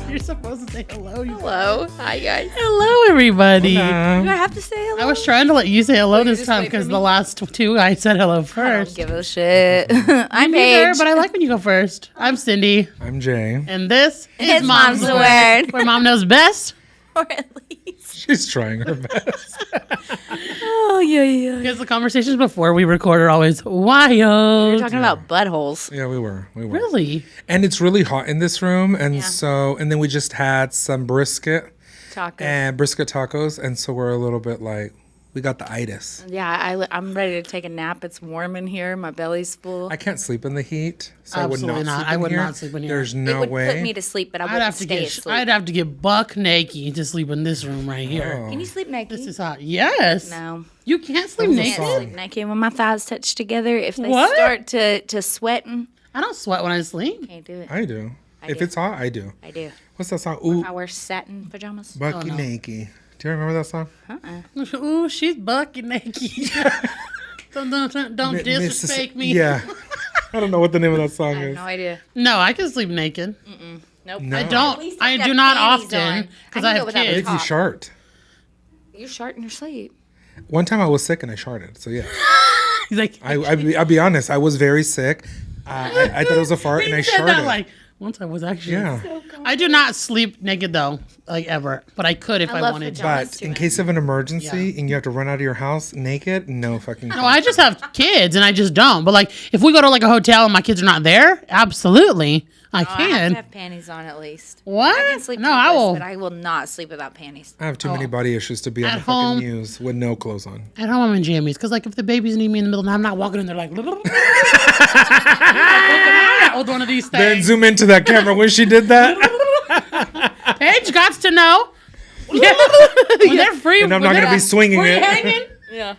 You're supposed to say hello. Hello. Hi, guys. Hello, everybody. Do I have to say hello? I was trying to let you say hello you this just time wait for because me? the last two I said hello I don't first. give a shit. I'm Neither, Paige. but I like when you go first. I'm Cindy, I'm Jay. and this It's is Mom's the Word. where Mom knows best. Or at least. She's trying her best. Oh, yeah. Because the conversations before we record are always wild. We're talking about buttholes. Yeah, we were. Really? And it's really hot in this room, and Yeah. and then we just had some brisket Tacos. and brisket tacos, and so we're a little bit like, we got the itis. Yeah, I'm ready to take a nap. It's warm in here. My belly's full. I can't sleep in the heat, so Absolutely not. I would not. I would not sleep in here. There's it no would way. put me to sleep, but I I'd wouldn't have to stay get asleep. I'd have to get buck naked to sleep in this room right here. Oh. Can you sleep naked? This is hot. Yes. No. You can't sleep was a naked. song. Sleep naked when my thighs touch together. If they What? start to sweating, I don't sweat when I sleep. can't do it. I do. If do. it's hot, I do. I do. What's that song? If Ooh, I wear satin pajamas. Bucky no. Naked. Do you remember that song? Ooh, she's bucky naked. don't disrespect me. Yeah. I don't know what the name of that song I have is. no idea. No, I can sleep naked. Nope. No. I At don't. least I I've do got not panties often on. because I I can go have without What a if kids. you top. shart? You shart in your sleep. One time I was sick and I sharted, so yeah. He's like, I'll be honest, I was very sick. I thought it was a fart and I he said sharted. that like once I was actually. Yeah. I do not sleep naked though, like ever. But I could if I I love wanted to. pajamas. But in case of an emergency and you have to run out of your house naked, no fucking. No, I just have kids and I just don't. But like, if we go to like a hotel and my kids are not there, absolutely, I I have can. to have panties on at least. What? I can sleep No, I topless, will. but I will not sleep without panties. I have too many body issues to be on At the fucking home. news with no clothes on. At home, I'm in jammies because, like, if the babies need me in the middle of the night, I'm not walking in there like, with one of these Then things. zoom into that camera when she did that. Paige got to know. Yeah. When they're free, And I'm when not gonna they're be swinging free it. hanging, Yeah.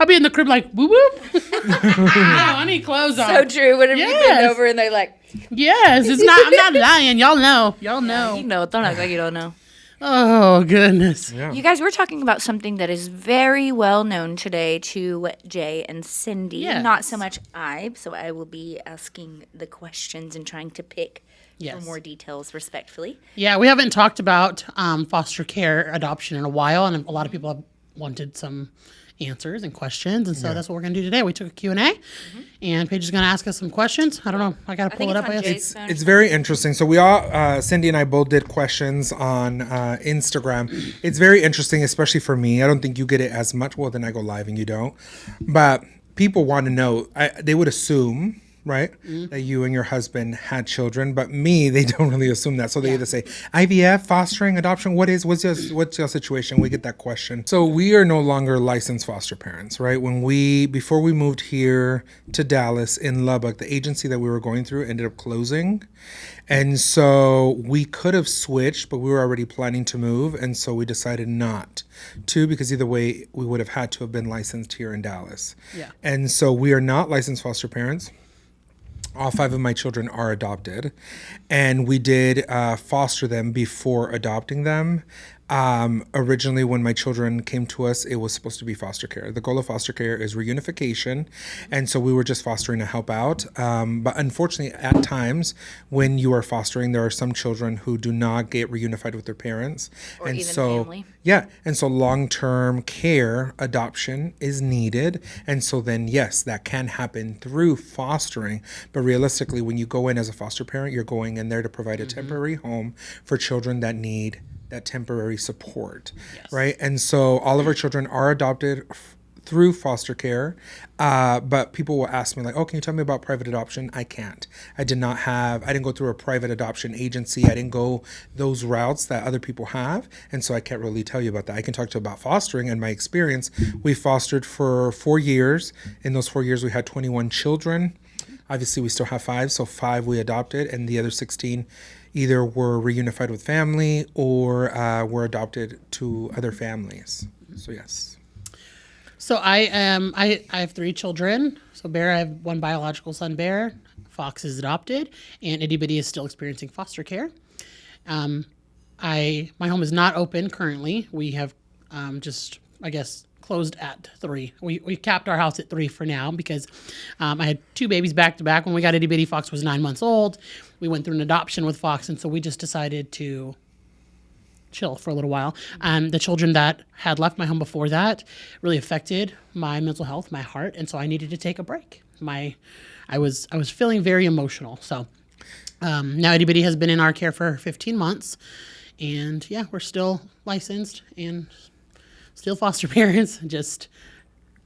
I'll be in the crib like, whoop whoop. No, I need clothes on. So true. Whenever you Yes. bend over and they like, Yes, it's not. I'm not lying. Y'all know. Y'all you know. know, don't act like you don't know. Oh goodness. Yeah. You guys, we're talking about something that is very well known today to Jay and Cindy. Yes. Not so much I. So I will be asking the questions and trying to pick Yes. for more details respectfully. Yeah, we haven't talked about foster care adoption in a while, and a lot of people have wanted some answers and questions, and so that's what we're going to do today. We took a Q&A, and Paige is going to ask us some questions. I don't know. I got to pull think it it's up. on I guess. Jay's phone. It's very interesting. So we all, Cindy and I both did questions on Instagram. It's very interesting, especially for me. I don't think you get it as much. Well, then I go live and you don't. But people want to know. They would assume, right, that you and your husband had children. But me, they don't really assume that. So they either say IVF, fostering, adoption. What's your situation? We get that question. So we are no longer licensed foster parents, right? Before we moved here to Dallas in Lubbock, the agency that we were going through ended up closing. And so we could have switched, but we were already planning to move. And so we decided not to, because either way, we would have had to have been licensed here in Dallas. Yeah. And so we are not licensed foster parents. All 5 of my children are adopted, and we did foster them before adopting them. Originally, when my children came to us, it was supposed to be foster care. The goal of foster care is reunification, and so we were just fostering to help out. But unfortunately, at times when you are fostering, there are some children who do not get reunified with their parents, Or and even so family. yeah, and so long-term care adoption is needed, and so then yes, that can happen through fostering. But realistically, when you go in as a foster parent, you're going in there to provide a temporary home for children that need that temporary support, right? And so all of our children are adopted through foster care, but people will ask me like, oh, can you tell me about private adoption? I can't. I didn't go through a private adoption agency. I didn't go those routes that other people have, and so I can't really tell you about that. I can talk to you about fostering and my experience. We fostered for 4 years. In those 4 years, we had 21 children. Obviously, we still have 5, so 5 we adopted, and the other 16 either were reunified with family or were adopted to other families. So yes. So I have 3 children. So Bear, I have one biological son, Bear. Fox is adopted, and Itty Bitty is still experiencing foster care. My home is not open currently. We have just, I guess, closed at 3. We capped our house at 3 for now because I had 2 babies back to back. When we got itty bitty, Fox was 9 months old. We went through an adoption with Fox, and so we just decided to chill for a little while. The children that had left my home before that really affected my mental health, my heart, and so I needed to take a break. I was feeling very emotional. So now itty bitty has been in our care for 15 months, and yeah, we're still licensed and still foster parents. Just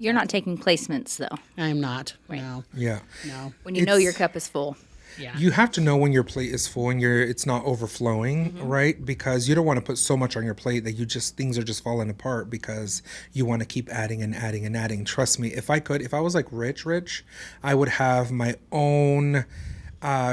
You're not taking placements, though. I am not. Right. No. Yeah. No. When you know your cup is full. Yeah. You have to know when your plate is full and it's not overflowing, right? Because you don't want to put so much on your plate that things are just falling apart because you want to keep adding and adding and adding. Trust me, if I was like rich, I would have my own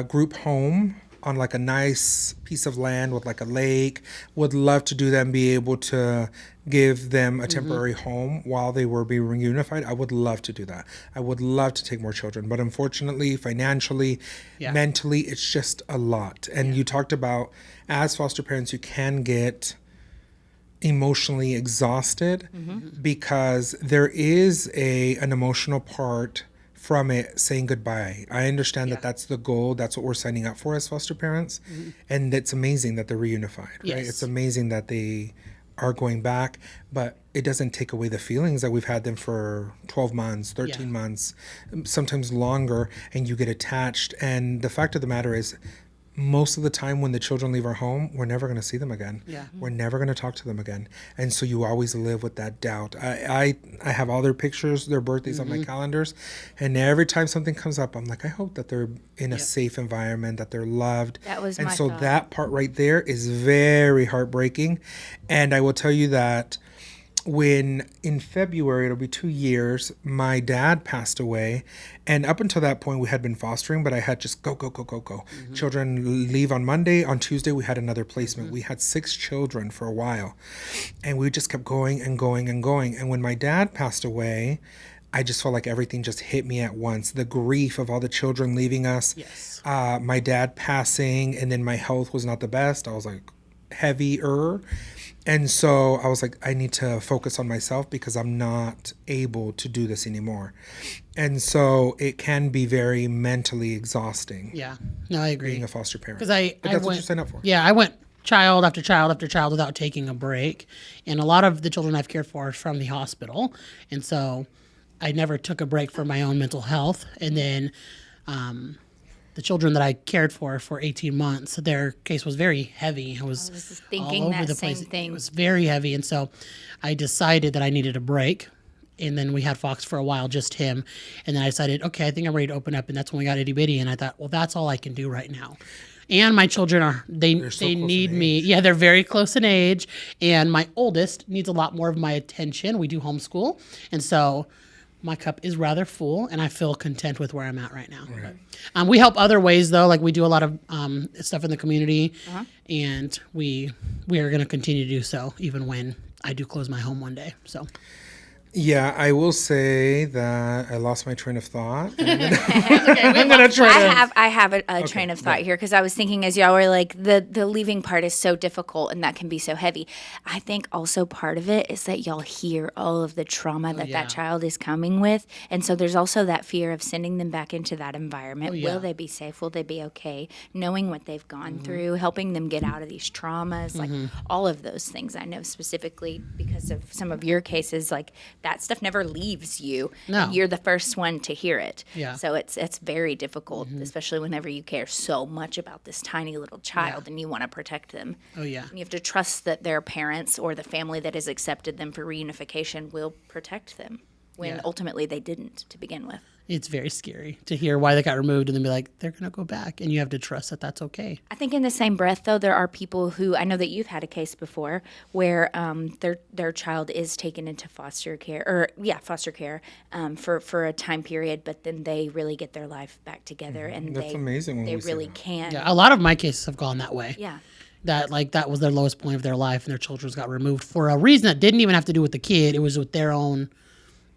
group home on like a nice piece of land with like a lake. Would love to do that and be able to give them a temporary home while they were being reunified. I would love to do that. I would love to take more children, but unfortunately, financially, mentally, it's just a lot. And you talked about, as foster parents, you can get emotionally exhausted because there is an emotional part from it, saying goodbye. I understand that that's the goal. That's what we're signing up for as foster parents. And it's amazing that they're reunified, right? Yes. It's amazing that they are going back, but it doesn't take away the feelings that we've had them for 12 months, 13 months, sometimes longer, and you get attached. And the fact of the matter is, most of the time when the children leave our home, we're never going to see them again. Yeah. We're never going to talk to them again. And so you always live with that doubt. I have all their pictures, their birthdays on my calendars. And every time something comes up, I'm like, I hope that they're in a safe environment, that they're loved. That was and my so thought. that part right there is very heartbreaking. And I will tell you that when in February, it'll be 2 years, my dad passed away. And up until that point, we had been fostering, but I had just go. Children leave on Monday. On Tuesday, we had another placement. We had 6 children for a while. And we just kept going and going and going. And when my dad passed away, I just felt like everything just hit me at once. The grief of all the children leaving us, my dad passing, and then my health was not the best. I was like heavier. And so I was like, I need to focus on myself because I'm not able to do this anymore. And so it can be very mentally exhausting. Yeah. No, I agree. Being a foster parent. Because But that's what you sign up for. Yeah, I went child after child after child without taking a break. And a lot of the children I've cared for are from the hospital. And so I never took a break for my own mental health. And then the children that I cared for 18 months, their case was very heavy. I was just thinking all over that the same place. thing. It was very heavy. And so I decided that I needed a break. And then we had Fox for a while, just him. And then I decided, okay, I think I'm ready to open up. And that's when we got itty bitty. And I thought, well, that's all I can do right now. And my children they need me. Yeah, they're very close in age. And my oldest needs a lot more of my attention. We do homeschool. And so my cup is rather full, and I feel content with where I'm at right now. Right. But, we help other ways, though. Like we do a lot of stuff in the community, and we are going to continue to do so, even when I do close my home one day. So. Yeah, I will say that I lost my train of thought. I'm gonna try to. I have a train of thought here because I was thinking as y'all were like the leaving part is so difficult and that can be so heavy. I think also part of it is that y'all hear all of the trauma that child is coming with, and so there's also that fear of sending them back into that environment. Will they be safe? Will they be okay? Knowing what they've gone through, helping them get out of these traumas, like all of those things. I know specifically because of some of your cases, like that stuff never leaves you. No. And you're the first one to hear it. Yeah. So it's very difficult, especially whenever you care so much about this tiny little child and you want to protect them. Oh, yeah. And you have to trust that their parents or the family that has accepted them for reunification will protect them when ultimately they didn't to begin with. It's very scary to hear why they got removed and then be like, they're going to go back. And you have to trust that that's okay. I think in the same breath, though, there are people who, I know that you've had a case before where their child is taken into foster care, for a time period, but then they really get their life back together and That's amazing when they we see really that. can. Yeah, a lot of my cases have gone that way. Yeah. That was their lowest point of their life, and their children got removed for a reason that didn't even have to do with the kid. It was with their own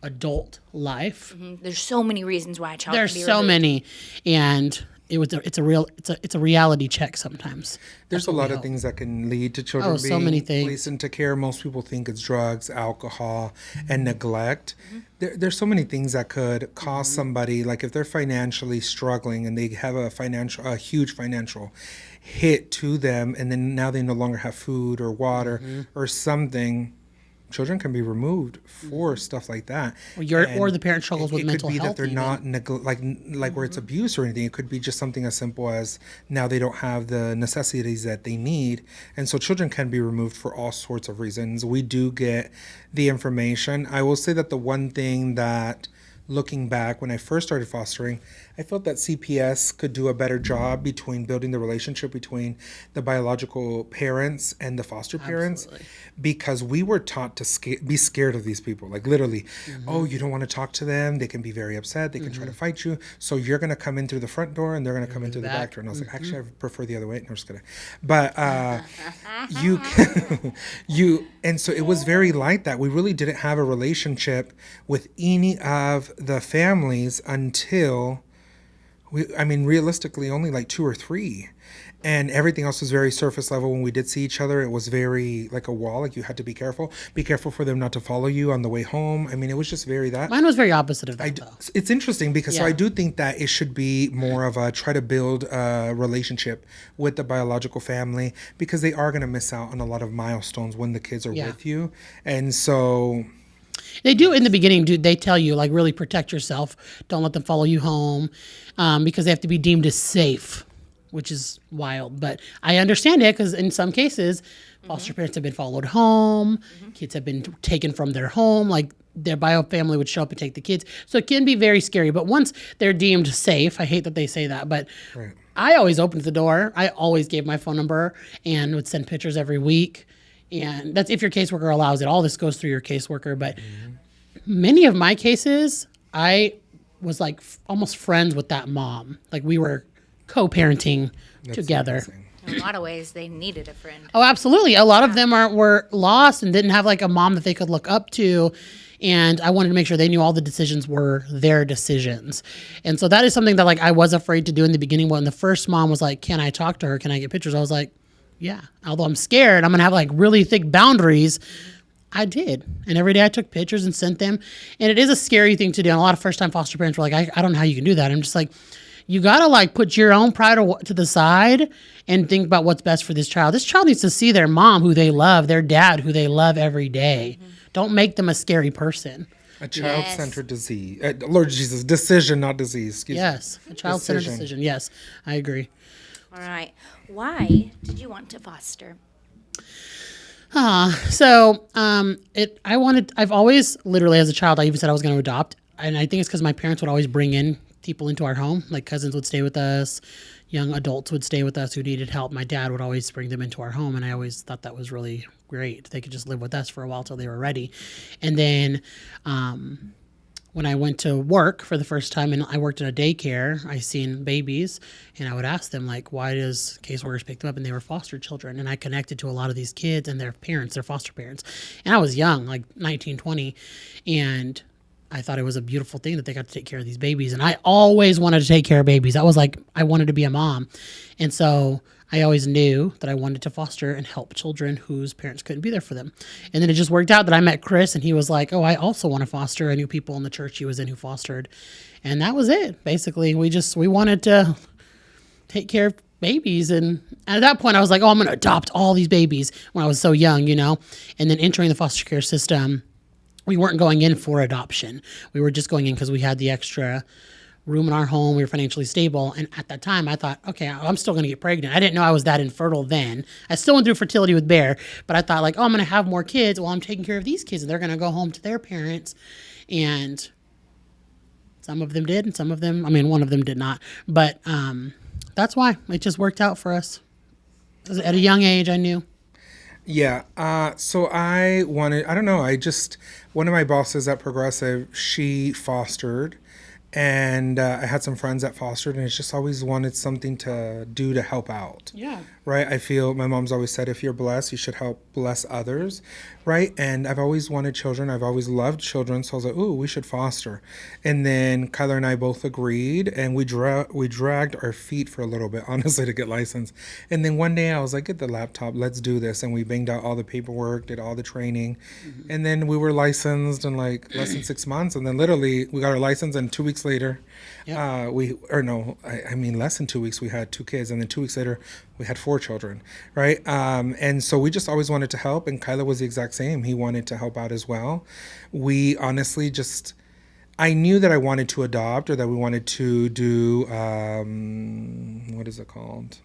adult life. There's so many reasons why a child There's can be so removed. many, and it's a reality check sometimes. There's a lot of things that can lead to children so many being things. placed into care. Most people think it's drugs, alcohol, and neglect. There's so many things that could cause somebody, like if they're financially struggling and they have a huge financial hit to them, and then now they no longer have food or water or something. Children can be removed for stuff like that. Or the parent struggles with mental health. It could be that they're not like where it's abuse or anything. It could be just something as simple as now they don't have the necessities that they need, and so children can be removed for all sorts of reasons. We do get the information. I will say that the one thing that, looking back, when I first started fostering, I felt that CPS could do a better job between building the relationship between the biological parents and the foster parents. Absolutely. Because we were taught to be scared of these people. Like literally, oh, you don't want to talk to them. They can be very upset. They can try to fight you. So you're going to come in through the front door and they're going to come in through the back door. And I was like, actually, I prefer the other way. No, I'm just kidding. But and so it was very like that. We really didn't have a relationship with any of the families until realistically only like 2 or 3. And everything else was very surface level. When we did see each other, it was very like a wall. Like you had to be careful. Be careful for them not to follow you on the way home. I mean, it was just very that. Mine was very opposite of that, though. It's interesting because so I do think that it should be more of a try to build a relationship with the biological family, because they are going to miss out on a lot of milestones when the kids are with you. And so... They do in the beginning, they tell you, like, really protect yourself. Don't let them follow you home, because they have to be deemed as safe, which is wild. But I understand it, because in some cases, foster parents have been followed home. Kids have been taken from their home. Like, their bio family would show up and take the kids. So it can be very scary. But once they're deemed safe, I hate that they say that, but I always opened the door. I always gave my phone number and would send pictures every week. And that's if your caseworker allows it. All this goes through your caseworker. But many of my cases, I was like almost friends with that mom. Like we were co-parenting together. Amazing. In a lot of ways, they needed a friend. Oh, absolutely. A lot of them were lost and didn't have like a mom that they could look up to. And I wanted to make sure they knew all the decisions were their decisions. And so that is something that like I was afraid to do in the beginning. When the first mom was like, can I talk to her? Can I get pictures? I was like, yeah. Although I'm scared, I'm going to have like really thick boundaries. I did. And every day I took pictures and sent them. And it is a scary thing to do. And a lot of first-time foster parents were like, I don't know how you can do that. I'm just like, you got to like put your own pride to the side and think about what's best for this child. This child needs to see their mom who they love, their dad who they love every day. Don't make them a scary person. A child-centered disease. Lord Jesus, decision, not disease. Excuse me. A child-centered decision. Yes, I agree. All right. Why did you want to foster? I've always, literally as a child, I even said I was going to adopt. And I think it's because my parents would always bring in people into our home. Like cousins would stay with us, young adults would stay with us who needed help. My dad would always bring them into our home. And I always thought that was really great. They could just live with us for a while till they were ready. And then, when I went to work for the first time and I worked in a daycare, I seen babies and I would ask them like, why does caseworkers pick them up? And they were foster children. And I connected to a lot of these kids and their parents, their foster parents. And I was young, like 19, 20. And I thought it was a beautiful thing that they got to take care of these babies. And I always wanted to take care of babies. That was like, I wanted to be a mom. And so I always knew that I wanted to foster and help children whose parents couldn't be there for them. And then it just worked out that I met Chris and he was like, oh, I also want to foster. I knew people in the church he was in who fostered. And that was it. Basically, we wanted to take care of babies. And at that point I was like, oh, I'm going to adopt all these babies when I was so young, you know? And then entering the foster care system, we weren't going in for adoption. We were just going in because we had the extra room in our home. We were financially stable. And at that time I thought, okay, I'm still going to get pregnant. I didn't know I was that infertile then. I still went through fertility with Bear, but I thought like, oh, I'm going to have more kids. Well, I'm taking care of these kids and they're going to go home to their parents. And some of them did. And some of them, one of them did not, but, that's why it just worked out for us. At a young age, I knew. Yeah. So one of my bosses at Progressive, she fostered. And I had some friends that fostered, and it's just always wanted something to do to help out. Yeah. Right? I feel my mom's always said, if you're blessed, you should help bless others. Right? And I've always wanted children. I've always loved children. So I was like, ooh, we should foster. And then Kyler and I both agreed, and we dragged our feet for a little bit, honestly, to get licensed. And then one day I was like, get the laptop, let's do this. And we banged out all the paperwork, did all the training. And then we were licensed in like less than 6 months. And then literally we got our license, and 2 weeks later, less than 2 weeks, we had 2 kids. And then 2 weeks later, we had 4 children, right? And so we just always wanted to help. And Kyla was the exact same. He wanted to help out as well. We honestly I knew that I wanted to adopt, or that we wanted to do, what is it called?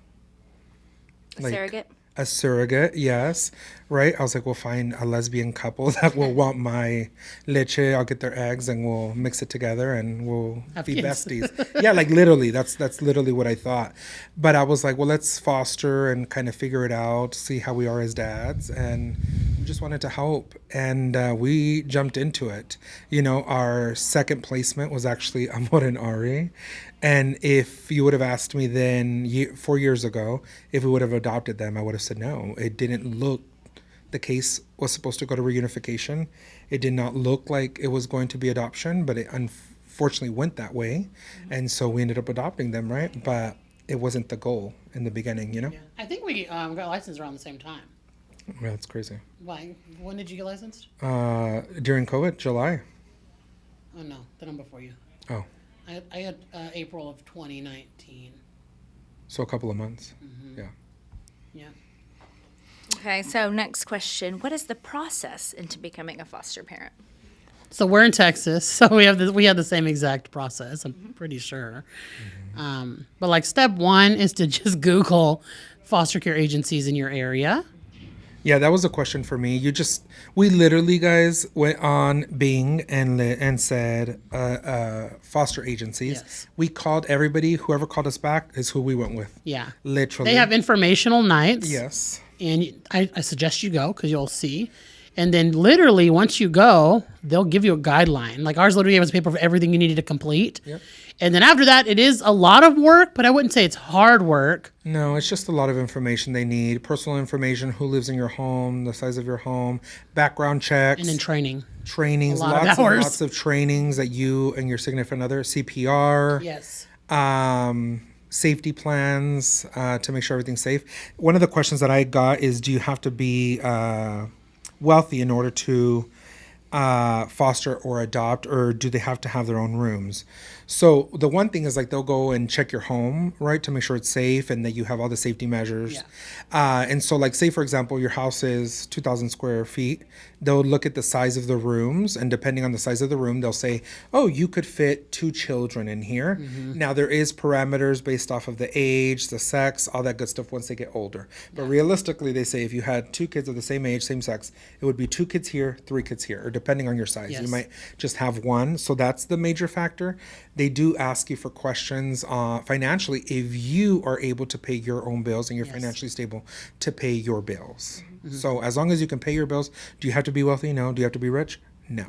Surrogate? A surrogate, yes. Right? I was like, we'll find a lesbian couple that will want my leche. I'll get their eggs and we'll mix it together and we'll be besties. Yeah, like literally. That's literally what I thought. But I was like, well, let's foster and kind of figure it out, see how we are as dads. And we just wanted to help. And we jumped into it. You know, our second placement was actually Amor and Ari. And if you would have asked me then 4 years ago if we would have adopted them, I would have said no. It didn't look, the case was supposed to go to reunification. It did not look like it was going to be adoption, but it unfortunately went that way. And so we ended up adopting them, right? But it wasn't the goal in the beginning, you know? Yeah. I think we got licensed around the same time. Yeah, that's crazy. Why? When did you get licensed? During COVID, July. Oh, no. Then I'm before you. Oh. I had April of 2019. So a couple of months. Yeah. Yeah. Okay, so next question. What is the process into becoming a foster parent? So we're in Texas, so we have the same exact process. I'm pretty sure. But like step 1 is to just Google foster care agencies in your area. Yeah, that was a question for me. We literally, guys, went on Bing and said foster agencies. Yes. We called everybody. Whoever called us back is who we went with. Yeah. Literally. They have informational nights. Yes. And I suggest you go because you'll see. And then literally once you go, they'll give you a guideline. Like ours literally gave us paper for everything you needed to complete. Yep. And then after that, it is a lot of work, but I wouldn't say it's hard work. No, it's just a lot of information they need. Personal information, who lives in your home, the size of your home, background checks. And then training. Trainings, A lot of lots hours. and lots of trainings that you and your significant other, CPR. Yes. Safety plans to make sure everything's safe. One of the questions that I got is, do you have to be wealthy in order to foster or adopt, or do they have to have their own rooms? So the one thing is like they'll go and check your home, right, to make sure it's safe and that you have all the safety measures. Yeah. And so like say, for example, your house is 2,000 square feet. They'll look at the size of the rooms, and depending on the size of the room, they'll say, oh, you could fit 2 children in here. Now there is parameters based off of the age, the sex, all that good stuff once they get older. But realistically, they say if you had 2 kids of the same age, same sex, it would be 2 kids here, 3 kids here, or depending on your size. Yes. You might just have 1. So that's the major factor. They do ask you for questions financially if you are able to pay your own bills and you're financially stable to pay your bills. So as long as you can pay your bills, do you have to be wealthy? No. Do you have to be rich? No.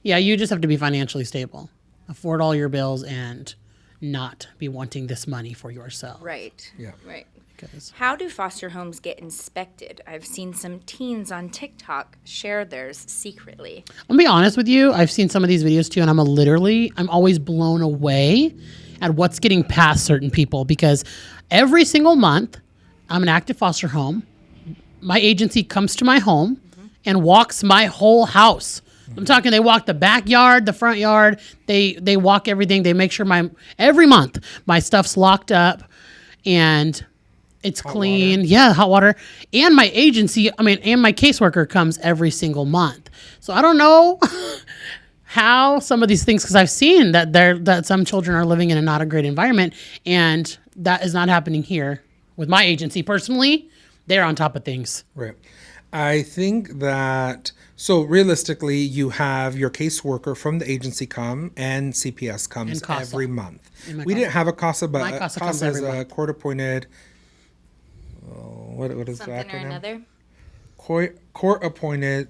Yeah, you just have to be financially stable, afford all your bills, and not be wanting this money for yourself. Right. Yeah. Right. Because How do foster homes get inspected? I've seen some teens on TikTok share theirs secretly. I'll be honest with you, I've seen some of these videos too, and I'm always blown away at what's getting past certain people, because every single month, I'm an active foster home. My agency comes to my home and walks my whole house. I'm talking, they walk the backyard, the front yard. They walk everything. They make sure every month my stuff's locked up and it's clean. Yeah, hot water. And my agency, and my caseworker comes every single month. So I don't know how some of these things, because I've seen that some children are living in a not a great environment, and that is not happening here with my agency. Personally, they're on top of things. Right. I think that, so realistically, you have your caseworker from the agency come, and CPS comes And CASA. every month. And my We didn't have a CASA, but My CASA comes CASA is every a month. court-appointed, what is Something the or acronym? another. Court-appointed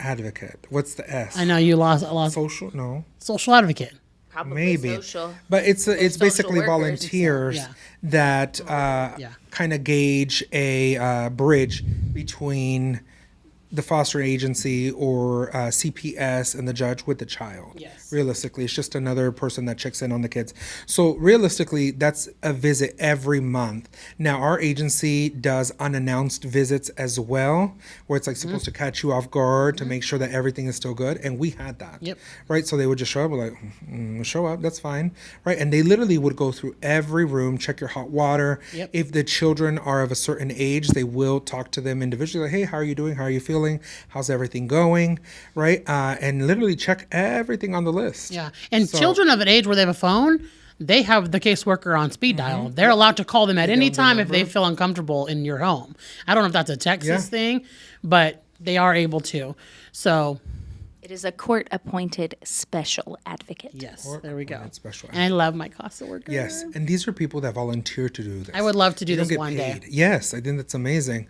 Advocate. What's the S? I know you lost a lot. Social? No. Social advocate. Probably Maybe. social. But it's social basically workers. volunteers Yeah. that Yeah. kind of gauge a bridge between the foster agency or CPS and the judge with the child. Yes. Realistically, it's just another person that checks in on the kids. So realistically, that's a visit every month. Now, our agency does unannounced visits as well, where it's like supposed to catch you off guard to make sure that everything is still good. And we had that. Yep. Right? So they would just show up, we're like, show up, that's fine. Right? And they literally would go through every room, check your hot water. Yep. If the children are of a certain age, they will talk to them individually, like, hey, how are you doing? How are you feeling? How's everything going? Right? And literally check everything on the list. Yeah. And children of an age where they have a phone, they have the caseworker on speed dial. They're allowed to call them at any time if they feel uncomfortable in your home. I don't know if that's a Texas thing, but they are able to. So, It is a court-appointed special advocate. yes, there we go. That's special. And I love my caseworker. Yes, and these are people that volunteer to do this. I would love to do They don't this get one day. paid. Yes, I think that's amazing.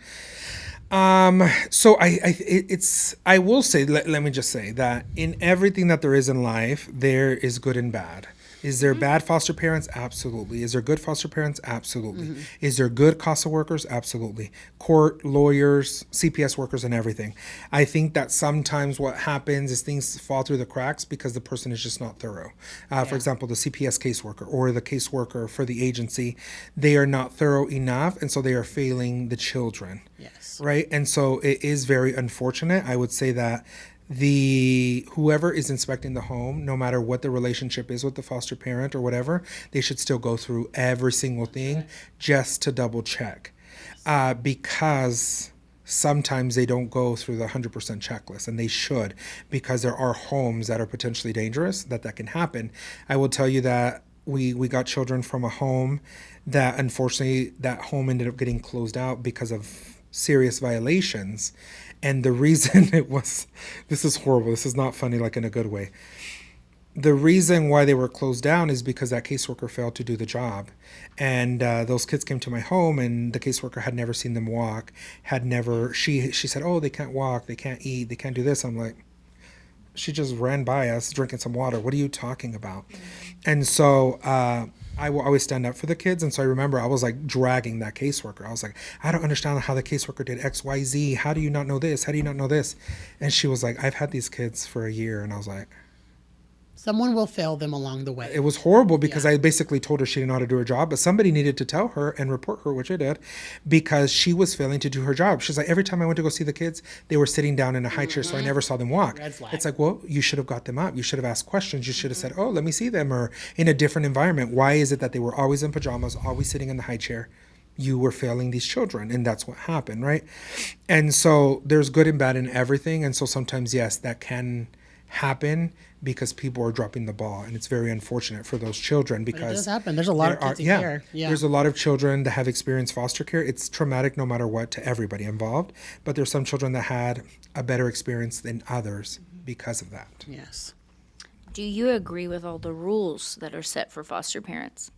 So I will say, let me just say that in everything that there is in life, there is good and bad. Is there bad foster parents? Absolutely. Is there good foster parents? Absolutely. Is there good CASA workers? Absolutely. Court, lawyers, CPS workers, and everything. I think that sometimes what happens is things fall through the cracks because the person is just not thorough. For example, the CPS caseworker or the caseworker for the agency, they are not thorough enough, and so they are failing the children. Yes. Right? And so it is very unfortunate. I would say that whoever is inspecting the home, no matter what the relationship is with the foster parent or whatever, they should still go through every single thing just to double check, because sometimes they don't go through the 100% checklist, and they should, because there are homes that are potentially dangerous that can happen. I will tell you that we got children from a home that unfortunately that home ended up getting closed out because of serious violations. And the reason this is horrible, this is not funny, like in a good way. The reason why they were closed down is because that caseworker failed to do the job. And those kids came to my home, and the caseworker had never seen them walk, she said, oh, they can't walk, they can't eat, they can't do this. I'm like, she just ran by us drinking some water. What are you talking about? And so I will always stand up for the kids. And so I remember I was like dragging that caseworker. I was like, I don't understand how the caseworker did X, Y, Z. How do you not know this? How do you not know this? And she was like, I've had these kids for a year. And I was like, Someone will fail them along the way. it was horrible because I basically told her she didn't know how to do her job, but somebody needed to tell her and report her, which I did, because she was failing to do her job. She's like, every time I went to go see the kids, they were sitting down in a high chair, so I never saw them walk. Red flag. It's like, well, you should have got them up. You should have asked questions. You should have said, oh, let me see them, or in a different environment. Why is it that they were always in pajamas, always sitting in the high chair? You were failing these children, and that's what happened, right? And so there's good and bad in everything, and so sometimes, yes, that can happen because people are dropping the ball, and it's very unfortunate for those children because It does happen. There's a lot of kids in care. Yeah. there's a lot of children that have experienced foster care. It's traumatic no matter what to everybody involved, but there's some children that had a better experience than others because of that. Yes. Do you agree with all the rules that are set for foster parents?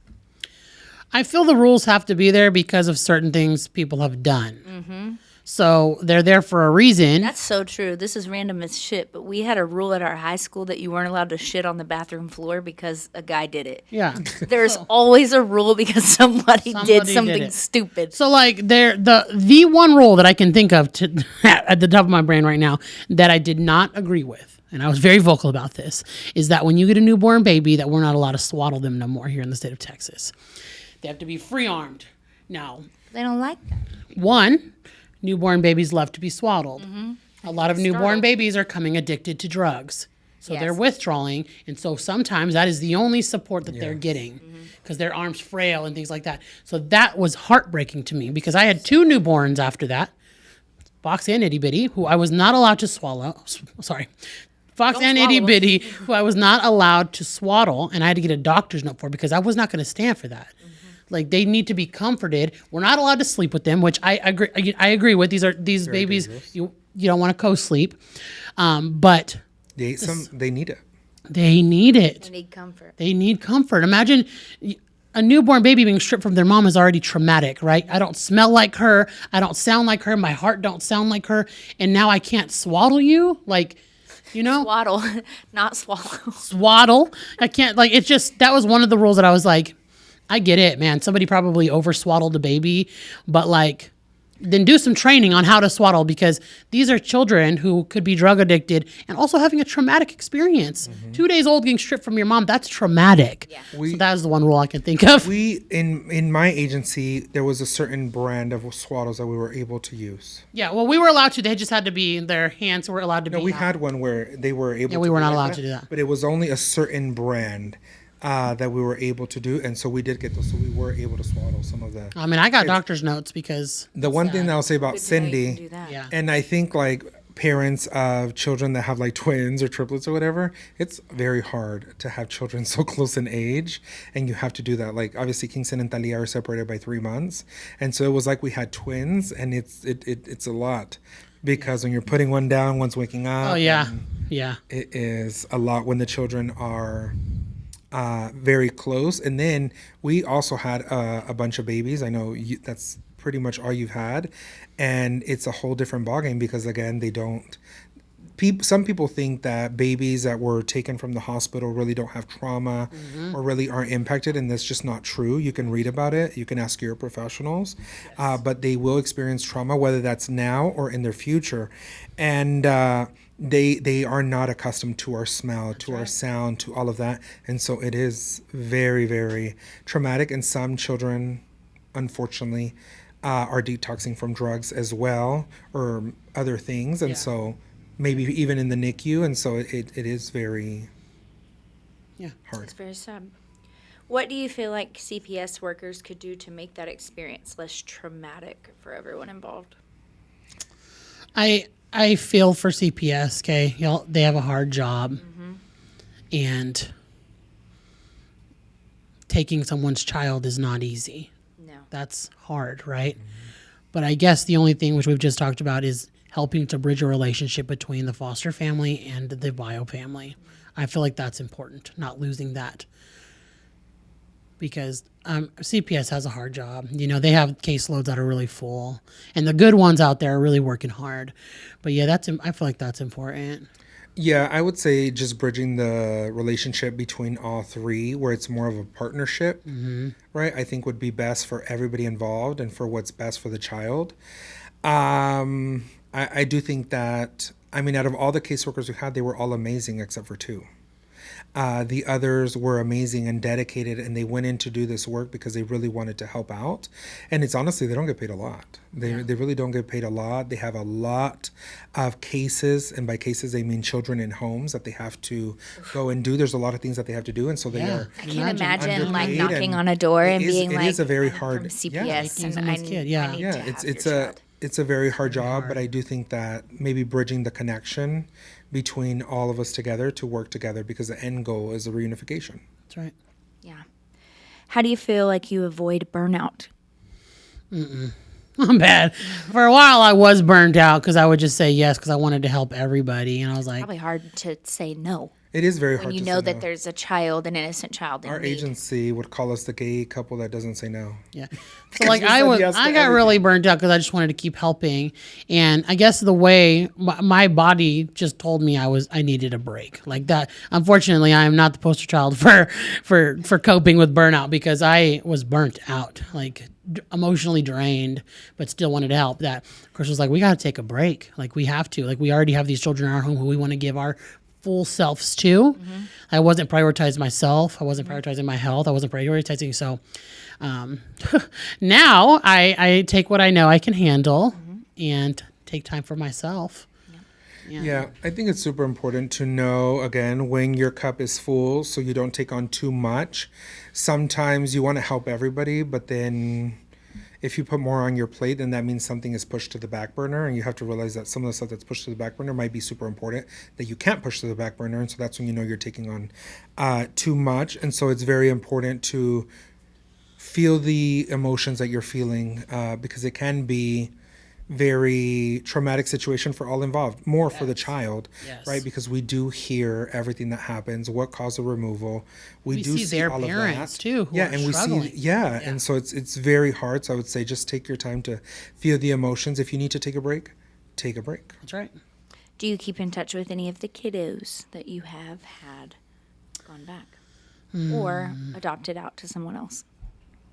I feel the rules have to be there because of certain things people have done. So they're there for a reason. That's so true. This is random as shit, but we had a rule at our high school that you weren't allowed to shit on the bathroom floor because a guy did it. Yeah. There's always a rule because somebody did did something it. stupid. So like the one rule that I can think of at the top of my brain right now that I did not agree with, and I was very vocal about this, is that when you get a newborn baby, that we're not allowed to swaddle them no more here in the state of Texas. They have to be free-armed. Now, They don't like that. one, newborn babies love to be swaddled. A lot of newborn Startled. babies are coming addicted to drugs. So Yes. they're withdrawing. And so sometimes that is the only support that they're getting because their arms frail and things like that. So that was heartbreaking to me because I had two newborns after that, Fox and Itty Bitty, who I was not allowed to swallow. Sorry. Fox and Itty swallow 'em. Bitty, who I was not allowed to swaddle, and I had to get a doctor's note for because I was not going to stand for that. Like they need to be comforted. We're not allowed to sleep with them, which I agree. I agree with. These babies. dangerous. You don't want to co-sleep, but They need it. they need it. They need comfort. They need comfort. Imagine a newborn baby being stripped from their mom is already traumatic, right? I don't smell like her. I don't sound like her. My heart don't sound like her. And now I can't swaddle you. Like, you know, Swaddle, not swallow. swaddle. I can't, like, it's just, that was one of the rules that I was like, I get it, man. Somebody probably over swaddled a baby, but like, then do some training on how to swaddle, because these are children who could be drug addicted and also having a traumatic experience. 2 days old getting stripped from your mom, that's traumatic. Yeah. So that is the one rule I can think of. We in my agency, there was a certain brand of swaddles that we were able to use. Yeah, well, we were allowed to. They just had to be, their hands were allowed to be No, we out. had one where they were able. Yeah, to we were do not like allowed to do that. But it was only a certain brand that we were able to do, and so we did get those. So we were able to swaddle some of the. I mean, I got doctor's notes because, The one thing that I'll say about Good to know you can do Cindy, that. yeah. and I think like parents of children that have like twins or triplets or whatever, it's very hard to have children so close in age, and you have to do that. Like obviously Kingston and Talia are separated by 3 months, and so it was like we had twins, and it's a lot, because when you're putting one down, one's waking up. Oh, yeah. and Yeah. it is a lot when the children are very close. And then we also had a bunch of babies. I know that's pretty much all you've had, and it's a whole different ballgame, because again, they don't. Some people think that babies that were taken from the hospital really don't have trauma or really aren't impacted, and that's just not true. You can read about it. You can ask your professionals, but they will experience trauma, whether that's now or in their future, and they are not accustomed to our smell, to our sound, to all of that, and so it is very, very traumatic. And some children, unfortunately, are detoxing from drugs as well, or other things, and so maybe even in the NICU, and so it is very hard. It's very sad. What do you feel like CPS workers could do to make that experience less traumatic for everyone involved? I feel for CPS, okay? Y'all, they have a hard job, and taking someone's child is not easy. No. That's hard, right? But I guess the only thing which we've just talked about is helping to bridge a relationship between the foster family and the bio family. I feel like that's important, not losing that. Because CPS has a hard job. You know, they have caseloads that are really full, and the good ones out there are really working hard. But yeah, I feel like that's important. Yeah, I would say just bridging the relationship between all three, where it's more of a partnership, right? I think would be best for everybody involved and for what's best for the child. I do think that, I mean, out of all the caseworkers we had, they were all amazing except for 2. The others were amazing and dedicated, and they went in to do this work because they really wanted to help out. And it's honestly, they don't get paid a lot. They really don't get paid a lot. They have a lot of cases, and by cases they mean children in homes that they have to go and do. There's a lot of things that they have to do, and so they are. I can't imagine like underpaid, knocking and on a door and it is- being it like, is a very "I'm hard- from yeah. CPS Taking and someone's kid, yeah. I need Yeah, to have it's your a child." it's a very hard job, but I do think that maybe bridging the connection between all of us together to work together, because the end goal is a reunification. That's right. Yeah. How do you feel like you avoid burnout? I'm bad. For a while, I was burned out because I would just say yes because I wanted to help everybody, and I was like, Probably hard to say no It is very hard when you to know say that no. there's a child, an innocent child in Our need. agency would call us the gay couple that doesn't say no. yeah. So like we said yes to I got really burned out because I just wanted to keep helping, and I guess the way my body just told me I needed a break like that. Unfortunately, I am not the poster child for coping with burnout because I was burnt out, like emotionally drained, but still wanted to help. That of course was like, we got to take a break. Like we have to. Like we already have these children in our home who we want to give our full selves to. I wasn't prioritizing myself. I wasn't prioritizing my health. I wasn't prioritizing. So now I take what I know I can handle and take time for myself. Yeah, I think it's super important to know, again, when your cup is full so you don't take on too much. Sometimes you want to help everybody, but then if you put more on your plate, then that means something is pushed to the back burner, and you have to realize that some of the stuff that's pushed to the back burner might be super important that you can't push to the back burner, and so that's when you know you're taking on too much. And so it's very important to feel the emotions that you're feeling, because it can be very traumatic situation for all involved, more for the child, Yes. right? Because we do hear everything that happens, what caused the removal. We do see their all parents of that. too, who yeah, are and we struggling. see, and so it's very hard. So I would say just take your time to feel the emotions. If you need to take a break, take a break. That's right. Do you keep in touch with any of the kiddos that you have had gone back or adopted out to someone else?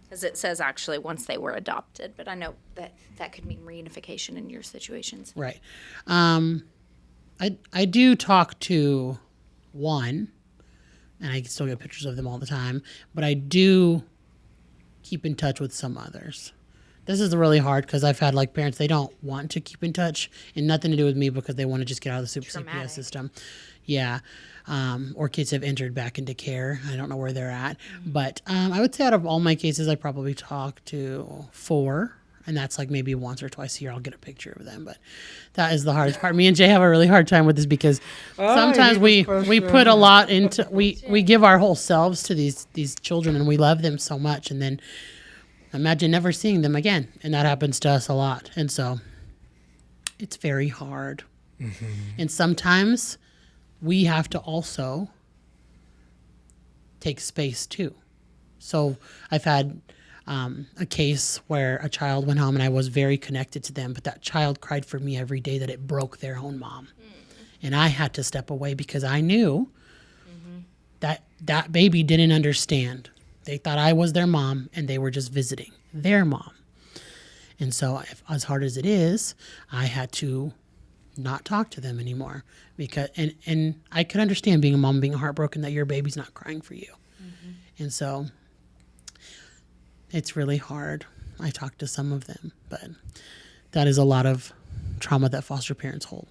Because it says actually once they were adopted, but I know that that could mean reunification in your situations. Right. I do talk to one, and I still get pictures of them all the time, but I do keep in touch with some others. This is really hard because I've had like parents, they don't want to keep in touch, and nothing to do with me because they want to just get out of the super Traumatic. CPS system. Yeah. Or kids have entered back into care. I don't know where they're at. But I would say out of all my cases, I probably talk to 4. And that's like maybe once or twice a year I'll get a picture of them. But that is the hardest part. Me and Jay have a really hard time with this because sometimes we put a lot into, we give our whole selves to these children and we love them so much. And then imagine never seeing them again. And that happens to us a lot. And so it's very hard. Mm-hmm. And sometimes we have to also take space too. So I've had a case where a child went home and I was very connected to them, but that child cried for me every day that it broke their own mom. And I had to step away because I knew that that baby didn't understand. They thought I was their mom and they were just visiting their mom. And so as hard as it is, I had to not talk to them anymore because and I could understand being a mom being heartbroken that your baby's not crying for you. And so it's really hard. I talked to some of them, but that is a lot of trauma that foster parents hold.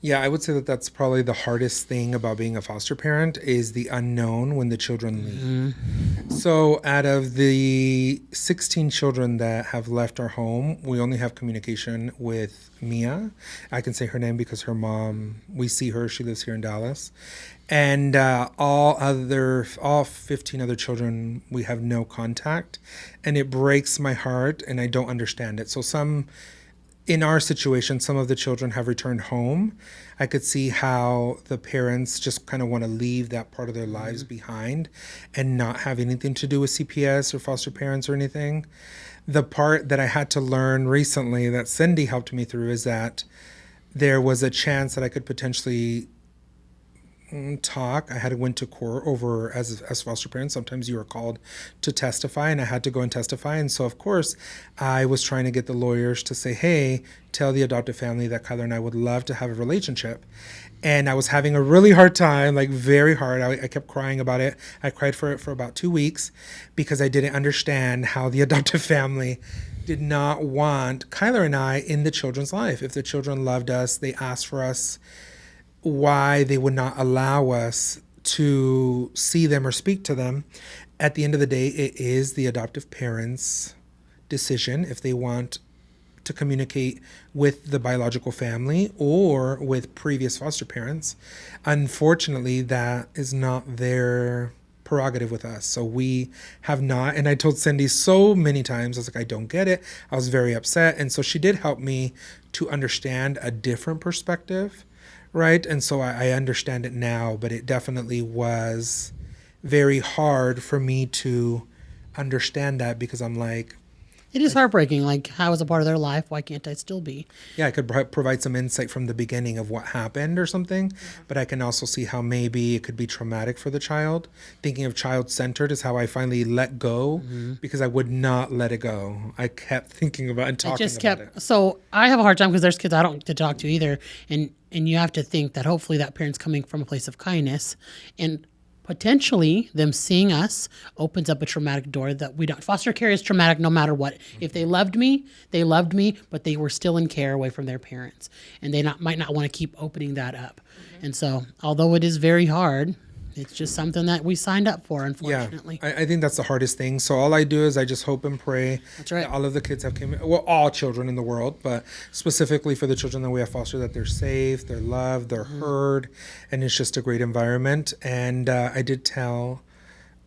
Yeah, I would say that that's probably the hardest thing about being a foster parent is the unknown when the children leave. Mm-hmm. So out of the 16 children that have left our home, we only have communication with Mia. I can say her name because her mom, we see her, she lives here in Dallas. And all 15 other children, we have no contact. And it breaks my heart and I don't understand it. So in our situation, some of the children have returned home. I could see how the parents just kind of want to leave that part of their lives behind and not have anything to do with CPS or foster parents or anything. The part that I had to learn recently that Cindy helped me through is that there was a chance that I could potentially talk. I had to went to court over as foster parents. Sometimes you are called to testify, and I had to go and testify. And so, of course, I was trying to get the lawyers to say, "Hey, tell the adoptive family that Kyler and I would love to have a relationship." And I was having a really hard time, like very hard. I kept crying about it. I cried for it for about 2 weeks because I didn't understand how the adoptive family did not want Kyler and I in the children's life. If the children loved us, they asked for us, why they would not allow us to see them or speak to them. At the end of the day, it is the adoptive parents' decision if they want to communicate with the biological family or with previous foster parents. Unfortunately, that is not their prerogative with us. So we have not, and I told Cindy so many times, I was like, I don't get it. I was very upset. And so she did help me to understand a different perspective. Right. And so I understand it now, but it definitely was very hard for me to understand that because I'm like, it is heartbreaking. Like, how is a part of their life? Why can't I still be? Yeah, I could provide some insight from the beginning of what happened or something, but I can also see how maybe it could be traumatic for the child. Thinking of child-centered is how I finally let go because I would not let it go. I kept thinking about and talking about it. So I have a hard time because there's kids I don't get to talk to either. And you have to think that hopefully that parent's coming from a place of kindness and potentially them seeing us opens up a traumatic door that we don't. Foster care is traumatic no matter what. If they loved me, but they were still in care away from their parents. And they might not want to keep opening that up. And so, although it is very hard, it's just something that we signed up for, unfortunately. Yeah, I think that's the hardest thing. So all I do is I just hope and pray that's right. that all of the kids all children in the world, but specifically for the children that we have fostered, that they're safe, they're loved, they're heard, and it's just a great environment. And I did tell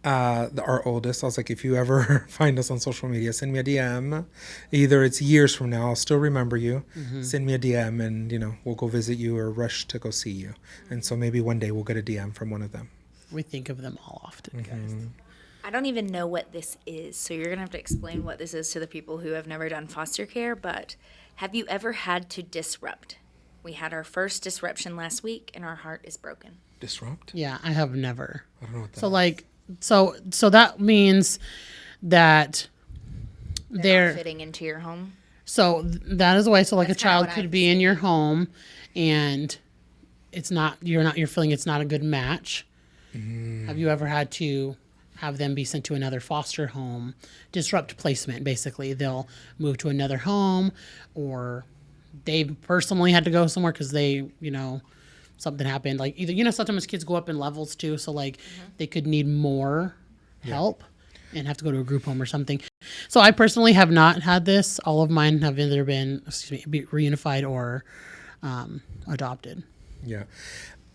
our oldest, I was like, if you ever find us on social media, send me a DM. Either it's years from now, I'll still remember you. Send me a DM, and we'll go visit you or rush to go see you. And so maybe one day we'll get a DM from one of them. We think of them all often, guys. I don't even know what this is, so you're going to have to explain what this is to the people who have never done foster care, but have you ever had to disrupt? We had our first disruption last week, and our heart is broken. Disrupt? Yeah, I have never. I don't know what that So is. like, so that means that They're not fitting into your home. So that is a way. So like That's a kinda child what could I'm be in your home, and you're feeling it's not a good match. Have you ever had to have them be sent to another foster home? Disrupt placement, basically. They'll move to another home, or they personally had to go somewhere because they, something happened. Like either, sometimes kids go up in levels too. So like they could need more help and have to go to a group home or something. So I personally have not had this. All of mine have either been, reunified or adopted. Yeah.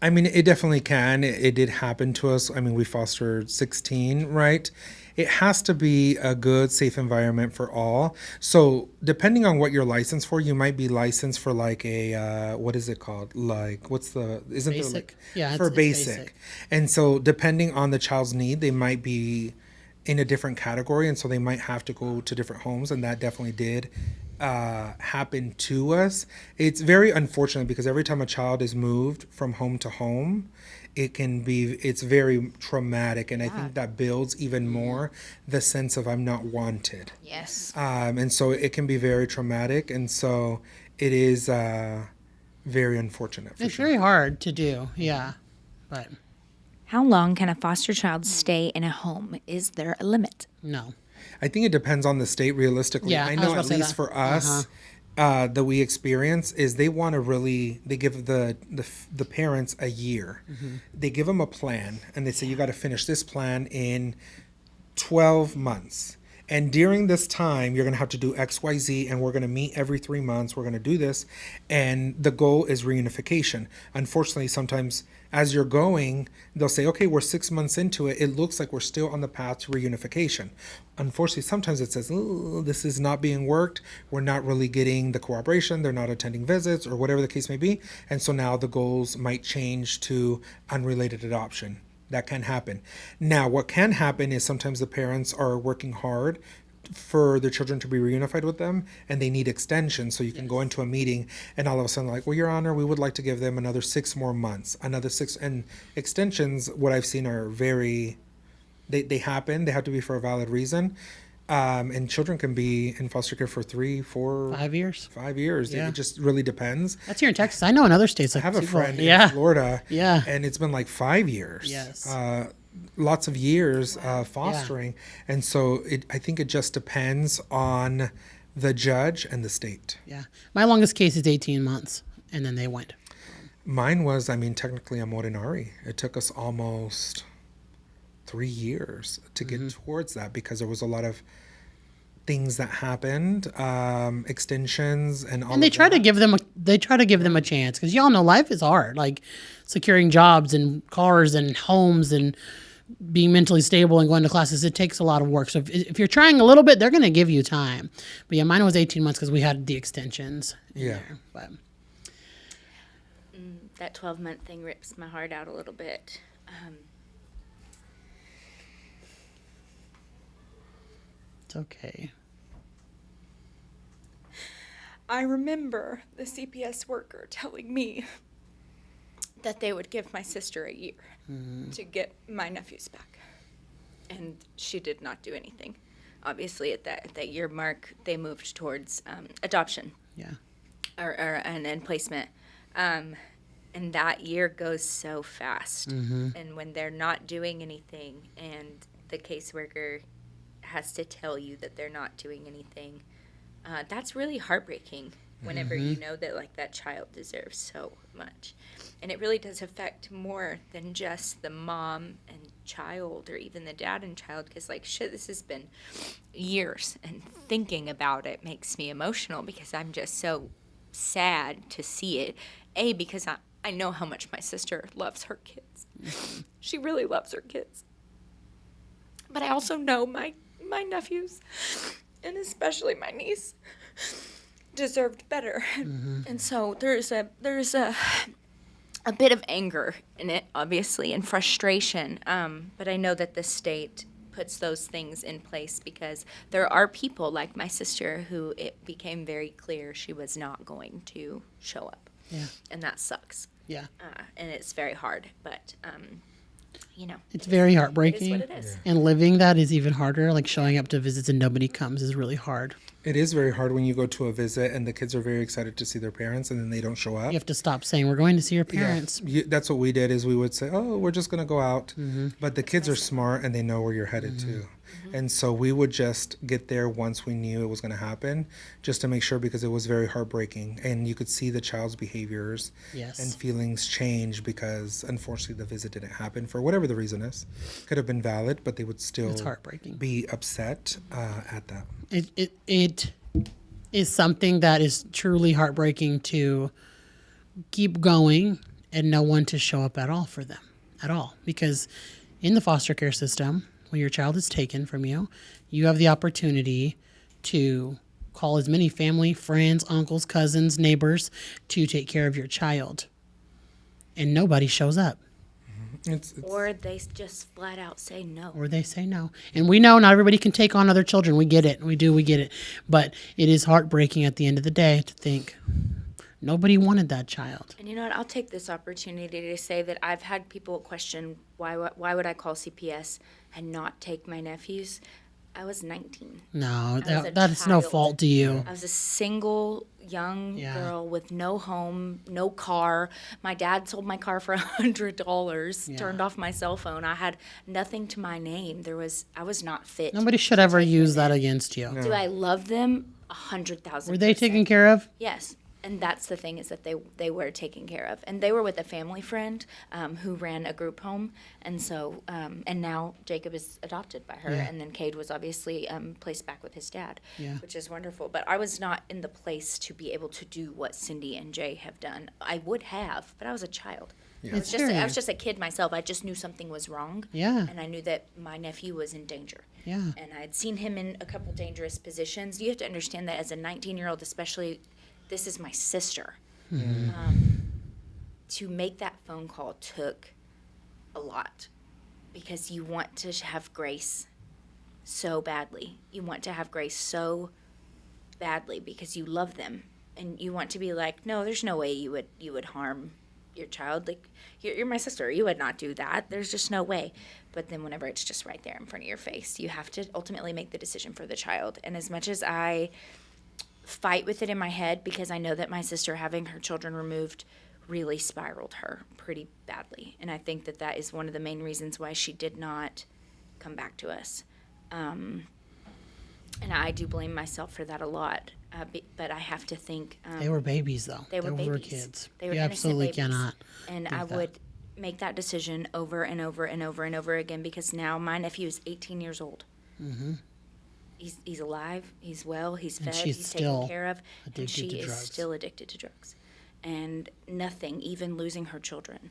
I mean, it definitely can. It did happen to us. I mean, we fostered 16, right? It has to be a good, safe environment for all. So depending on what you're licensed for, you might be licensed for like a, what is it called? Like, isn't there Basic. like, Yeah, for it's basic. And so depending on the child's need, they might be in a different category. And so they might have to go to different homes. And that definitely did happen to us. It's very unfortunate because every time a child is moved from home to home, it's very traumatic, and I think that builds even more the sense of I'm not wanted. Yes. And so it can be very traumatic, and so it is very unfortunate. It's very hard to do, yeah. But How long can a foster child stay in a home? Is there a limit? no. I think it depends on the state. Realistically, Yeah, I I know was about at to say least that. for us. That we experience is they want to they give the parents a year. They give them a plan, and they say you got to finish this plan in 12 months. And during this time, you're going to have to do X, Y, Z, and we're going to meet every 3 months. We're going to do this. And the goal is reunification. Unfortunately, sometimes as you're going, they'll say, okay, we're 6 months into it. It looks like we're still on the path to reunification. Unfortunately, sometimes it says, oh, this is not being worked. We're not really getting the cooperation. They're not attending visits or whatever the case may be. And so now the goals might change to unrelated adoption. That can happen. Now, what can happen is sometimes the parents are working hard for their children to be reunified with them, and they need extensions. So you can go into a meeting, and all of a sudden, like, well, Your Honor, we would like to give them another 6 more months, another 6. And extensions, what I've seen are they happen. They have to be for a valid reason. And children can be in foster care for 3, 4, 5 years. 5 years. Yeah. It just really depends. That's here in Texas. I know in other states. I Like have a people- friend Yeah. in Florida, Yeah. and it's been like 5 years. Yes. Lots of years fostering, and so I think it just depends on the judge and the state. Yeah. My longest case is 18 months, and then they went. Mine was, technically a Morinari. It took us almost 3 years to get towards that because there was a lot of things that happened, extensions and all. And they of try that. to give them a chance because y'all know life is hard. Like securing jobs and cars and homes and being mentally stable and going to classes, it takes a lot of work. So if you're trying a little bit, they're going to give you time. But yeah, mine was 18 months because we had the extensions. Yeah. But That 12-month thing rips my heart out a little bit. it's okay. I remember the CPS worker telling me that they would give my sister a year to get my nephews back. And she did not do anything. Obviously, at that year mark, they moved towards adoption Yeah. and placement. And that year goes so fast. And when they're not doing anything and the caseworker has to tell you that they're not doing anything, that's really heartbreaking whenever you know that like that child deserves so much. And it really does affect more than just the mom and child or even the dad and child, because like shit, this has been years, and thinking about it makes me emotional because I'm just so sad to see it. Because I know how much my sister loves her kids. She really loves her kids. But I also know my nephews, and especially my niece, deserved better. And so there's a bit of anger in it, obviously, and frustration. But I know that the state puts those things in place because there are people like my sister who it became very clear she was not going to show up. Yeah. And that sucks. Yeah. And it's very hard, but It's very it heartbreaking. is what it is. And living that is even harder. Like showing up to visits and nobody comes is really hard. It is very hard when you go to a visit and the kids are very excited to see their parents and then they don't show up. You have to stop saying, we're going to see your Yeah. parents. That's what we did is we would say, oh, we're just going to go out. But the kids are smart and they know where you're headed to. And so we would just get there once we knew it was going to happen, just to make sure, because it was very heartbreaking. And you could see the child's behaviors Yes. and feelings change because unfortunately the visit didn't happen for whatever the reason is. Could have been valid, but they would still It's heartbreaking. be upset at that. It is something that is truly heartbreaking to keep going and no one to show up at all for them at all. Because in the foster care system, when your child is taken from you, you have the opportunity to call as many family, friends, uncles, cousins, neighbors to take care of your child. And nobody shows up. It's Or they just flat out say no. Or they say no. And we know not everybody can take on other children. We get it. We get it. But it is heartbreaking at the end of the day to think nobody wanted that child. And you know what? I'll take this opportunity to say that I've had people question why would I call CPS and not take my nephews. I was 19. No, was a that is no child. fault to you. I was a single young Yeah. girl with no home, no car. My dad sold my car for $100, Yeah. turned off my cell phone. I had nothing to my name. I was not fit. Nobody should ever use that against you. Do I love them? 100,000%. Were they taken care of? Yes. And that's the thing, is that they were taken care of. And they were with a family friend who ran a group home. And so, and now Jacob is adopted by her. Yeah. And then Cade was obviously placed back with his dad, Yeah. which is wonderful. But I was not in the place to be able to do what Cindy and Jay have done. I would have, but I was a child. I was just a kid myself. I just knew something was wrong. Yeah. And I knew that my nephew was in danger. Yeah. And I had seen him in a couple dangerous positions. You have to understand that as a 19-year-old, especially, this is my sister. To make that phone call took a lot, because you want to have grace so badly. You want to have grace so badly because you love them, and you want to be like, no, there's no way you would harm your child. Like, you're my sister. You would not do that. There's just no way. But then whenever it's just right there in front of your face, you have to ultimately make the decision for the child. And as much as I fight with it in my head, because I know that my sister having her children removed really spiraled her pretty badly. And I think that is one of the main reasons why she did not come back to us. And I do blame myself for that a lot. But I have to think. They were babies, though. They were babies. Kids. They were you innocent absolutely babies. cannot. And do I that. would make that decision over and over and over and over again, because now my nephew is 18 years old. Mm-hmm. He's alive. He's well. He's fed. she's He's still taken care of. And addicted she to is drugs. still addicted to drugs. And nothing, even losing her children,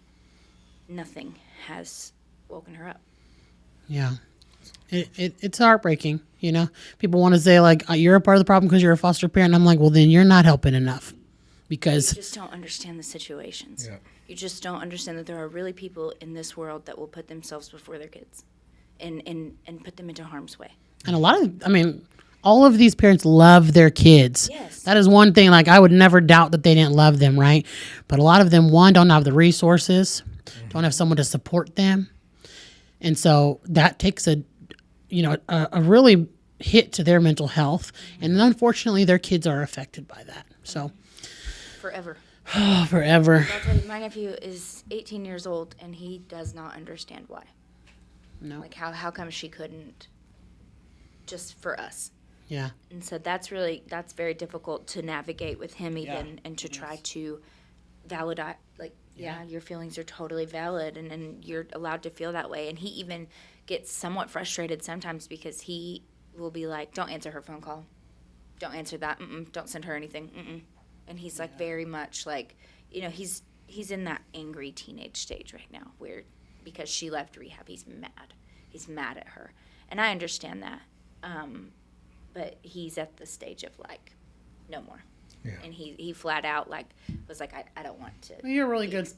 nothing has woken her up. Yeah. It's heartbreaking, you know. People want to say, like, you're a part of the problem because you're a foster parent. I'm like, well, then you're not helping enough. You Because, just don't understand the situations. Yeah. You just don't understand that there are really people in this world that will put themselves before their kids and put them into harm's way. and all of these parents love their kids. Yes. That is one thing, like, I would never doubt that they didn't love them, right? But a lot of them, one, don't have the resources, don't have someone to support them. And so that takes a really hit to their mental health. And unfortunately, their kids are affected by that. So, Forever. forever. I'll tell you, my nephew is 18 years old, and he does not understand why. No. Like, how come she couldn't just for us? Yeah. And so that's very difficult to navigate with him even, and to try to validate, like, yeah, your feelings are totally valid, and you're allowed to feel that way. And he even gets somewhat frustrated sometimes, because he will be like, don't answer her phone call. Don't answer that. Don't send her anything. And he's like very much like, he's in that angry teenage stage right now, where because she left rehab, he's mad. He's mad at her. And I understand that. But he's at the stage of like, no more. Yeah. And he flat out like was like, I don't want to. Well, you're a really good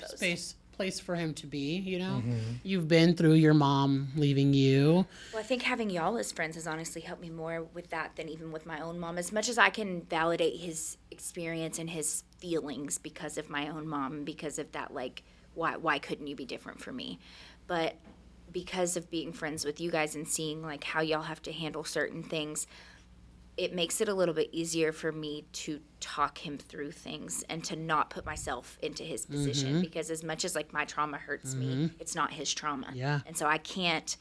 place for him to be, you know? You've been through your mom leaving you. Well, I think having y'all as friends has honestly helped me more with that than even with my own mom. As much as I can validate his experience and his feelings because of my own mom and because of that, like, why couldn't you be different for me? But because of being friends with you guys and seeing, like, how y'all have to handle certain things, it makes it a little bit easier for me to talk him through things and to not put myself into his position because as much as like my trauma hurts me, it's not his trauma. Yeah. And so I can't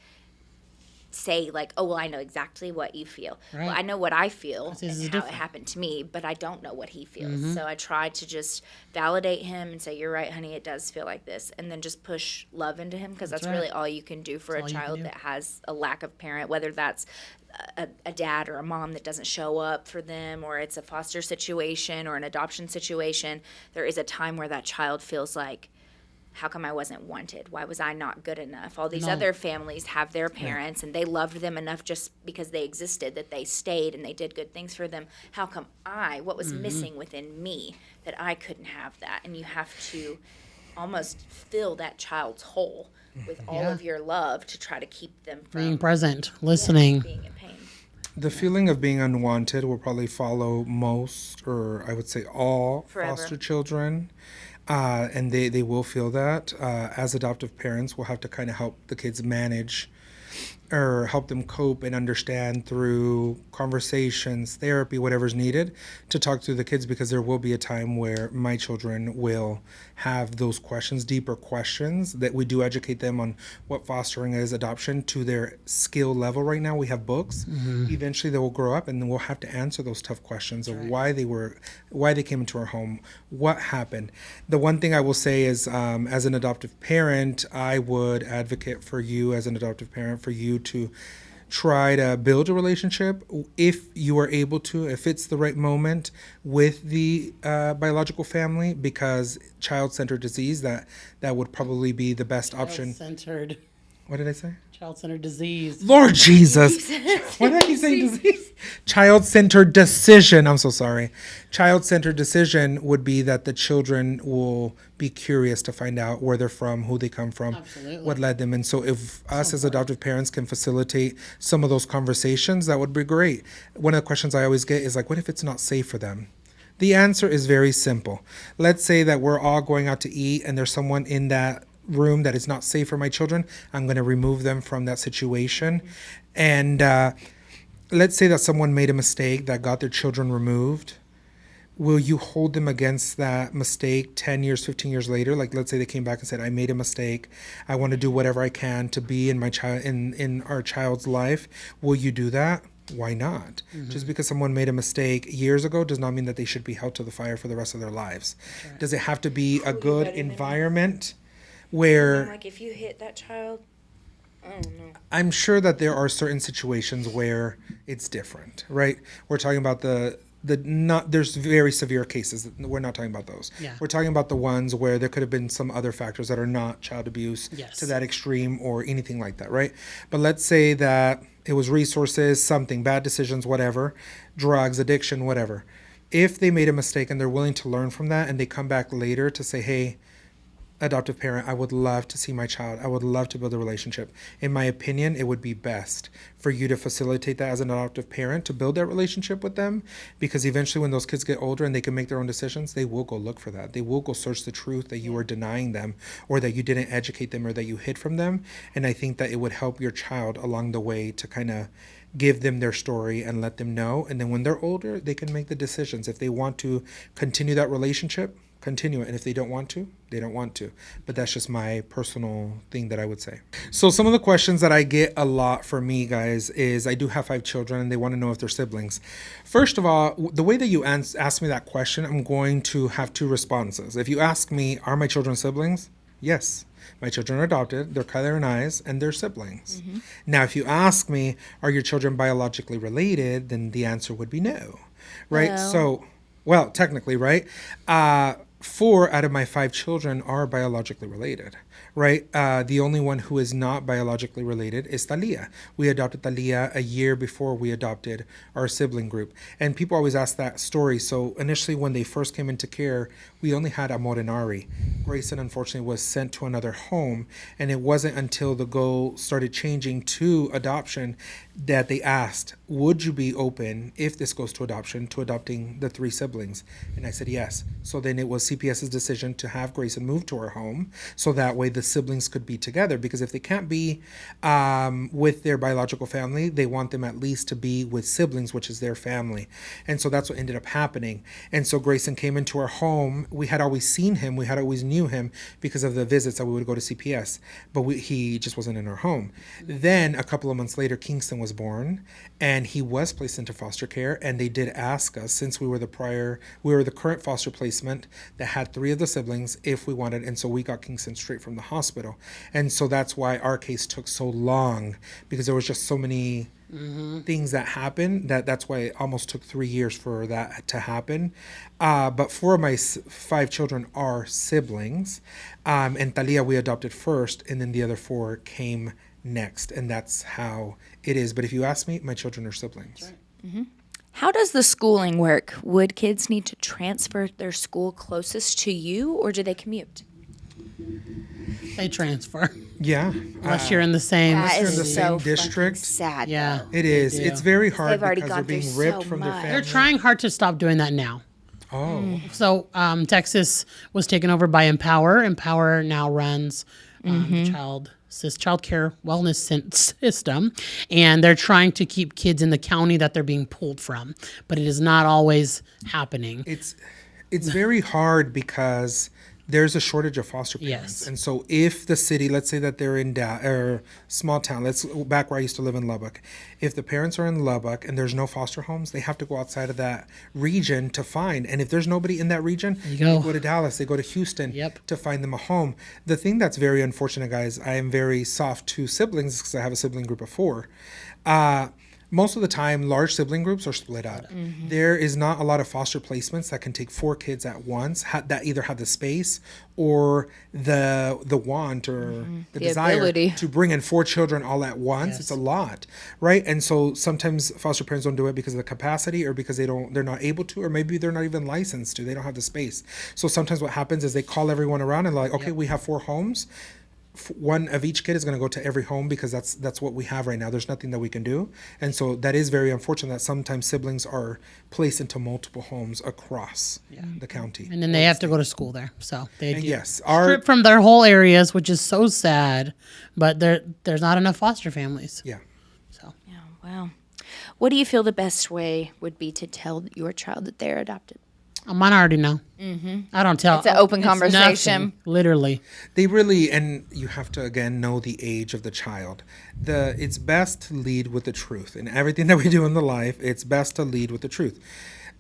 say like, oh, well, I know exactly what you feel. Right. Well, I know what I feel and how different. it happened to me, but I don't know what he feels. So I try to just validate him and say, you're right, honey, it does feel like this. And then just push love into him because that's right. really all you can do for a child that has a lack of parent, whether that's a dad or a mom that doesn't show up for them, or it's a foster situation or an adoption situation. There is a time where that child feels like, how come I wasn't wanted? Why was I not good enough? All these other families have their parents and they loved them enough just because they existed that they stayed and they did good things for them. How come what was missing within me that I couldn't have that? And you have to almost fill that child's hole with all of your love to try to keep them from Being present, listening. being in pain. The feeling of being unwanted will probably follow most, or I would say all, Forever. foster children. And they will feel that. As adoptive parents, we'll have to kind of help the kids manage or help them cope and understand through conversations, therapy, whatever's needed to talk to the kids, because there will be a time where my children will have those questions, deeper questions, that we do educate them on what fostering is, adoption, to their skill level. Right now we have books. Eventually they will grow up and then we'll have to answer those tough questions of why they came into our home, what happened. The one thing I will say is, as an adoptive parent, I would advocate for you as an adoptive parent, for you to try to build a relationship, if you are able to, if it's the right moment, with the biological family, because child-centered disease, that would probably be the best option. Child-centered. What did I say? Child-centered disease. Lord Jesus. Why did I keep saying disease? Child-centered decision. I'm so sorry. Child-centered decision would be that the children will be curious to find out where they're from, who they come from, Absolutely. what led them. And so if us as adoptive parents can facilitate some of those conversations, that would be great. One of the questions I always get is like, what if it's not safe for them? The answer is very simple. Let's say that we're all going out to eat and there's someone in that room that is not safe for my children. I'm going to remove them from that situation. And let's say that someone made a mistake that got their children removed. Will you hold them against that mistake 10 years, 15 years later? Like, let's say they came back and said, I made a mistake. I want to do whatever I can to be in my child, in our child's life. Will you do that? Why not? Just because someone made a mistake years ago does not mean that they should be held to the fire for the rest of their lives. Right. Does it have to be a good environment where, Like, if you hit that child, I don't know. I'm sure that there are certain situations where it's different, right? We're talking about there's very severe cases. We're not talking about those. Yeah. We're talking about the ones where there could have been some other factors that are not child abuse to that extreme or anything like that, right? But let's say that it was resources, something, bad decisions, whatever, drugs, addiction, whatever. If they made a mistake and they're willing to learn from that and they come back later to say, hey, adoptive parent, I would love to see my child. I would love to build a relationship. In my opinion, it would be best for you to facilitate that as an adoptive parent, to build that relationship with them, because eventually when those kids get older and they can make their own decisions, they will go look for that. They will go search the truth that you are denying them, or that you didn't educate them, or that you hid from them. And I think that it would help your child along the way to kind of give them their story and let them know. And then when they're older, they can make the decisions. If they want to continue that relationship, continue it. And if they don't want to, they don't want to. But that's just my personal thing that I would say. So some of the questions that I get a lot for me, guys, is I do have 5 children and they want to know if they're siblings. First of all, the way that you ask me that question, I'm going to have 2 responses. If you ask me, are my children siblings? Yes. My children are adopted. They're Kyler and I's, and they're siblings. Now, if you ask me, are your children biologically related? Then the answer would be no. Right? Well. So, well, technically, right? 4 out of my 5 children are biologically related, right? The only one who is not biologically related is Talia. We adopted Talia a year before we adopted our sibling group. And people always ask that story. So initially, when they first came into care, we only had Amor and Ari. Grayson, unfortunately, was sent to another home. And it wasn't until the goal started changing to adoption that they asked, would you be open, if this goes to adoption, to adopting the 3 siblings? And I said yes. So then it was CPS's decision to have Grayson move to our home, so that way the siblings could be together. Because if they can't be with their biological family, they want them at least to be with siblings, which is their family. And so that's what ended up happening. And so Grayson came into our home. We had always seen him. We had always knew him because of the visits that we would go to CPS. But he just wasn't in our home. Then a couple of months later, Kingston was born, and he was placed into foster care. And they did ask us, since we were the current foster placement that had 3 of the siblings, if we wanted. And so we got Kingston straight from the hospital. And so that's why our case took so long, because there was just so many things that happened that's why it almost took 3 years for that to happen. But 4 of my 5 children are siblings, and Talia we adopted first, and then the other 4 came next, and that's how it is. But if you ask me, my children are siblings. That's right. How does the schooling work? Would kids need to transfer their school closest to you, or do they commute? They transfer. Yeah. Unless you're in the same. That you're in is the so same district. sad. Yeah. It is. do. It's very hard They've already because they're gone through being ripped so from their much. family. They're trying hard to stop doing that now. Oh. So Texas was taken over by Empower. Empower now runs the child care wellness system, and they're trying to keep kids in the county that they're being pulled from, but it is not always happening. It's very hard because there's a shortage of foster parents. Yes. And so if the city, let's say that they're in or small town, let's go back where I used to live in Lubbock. If the parents are in Lubbock and there's no foster homes, they have to go outside of that region to find. And if there's nobody in that region, you go. they go to Dallas, they go to Houston Yep. to find them a home. The thing that's very unfortunate, guys, I am very soft to siblings because I have a sibling group of 4. Most of the time, large sibling groups are split up. There is not a lot of foster placements that can take 4 kids at once, that either have the space or the want or the desire ability. to bring in 4 children all at once. Yes. It's a lot, right? And so sometimes foster parents don't do it because of the capacity, or because they're not able to, or maybe they're not even licensed to. They don't have the space. So sometimes what happens is they call everyone around and like, okay, we have 4 homes. 1 of each kid is going to go to every home because that's what we have right now. There's nothing that we can do. And so that is very unfortunate that sometimes siblings are placed into multiple homes across the county. And then they have to go to school there. So they And do yes, strip from their whole areas, which is so sad, but there's not enough foster families. yeah. So Oh, wow. What do you feel the best way would be to tell your child that they're adopted? mine already know. I don't tell. It's an open conversation. nothing, literally. They really, and you have to again know the age of the child. It's best to lead with the truth. In everything that we do in the life, it's best to lead with the truth.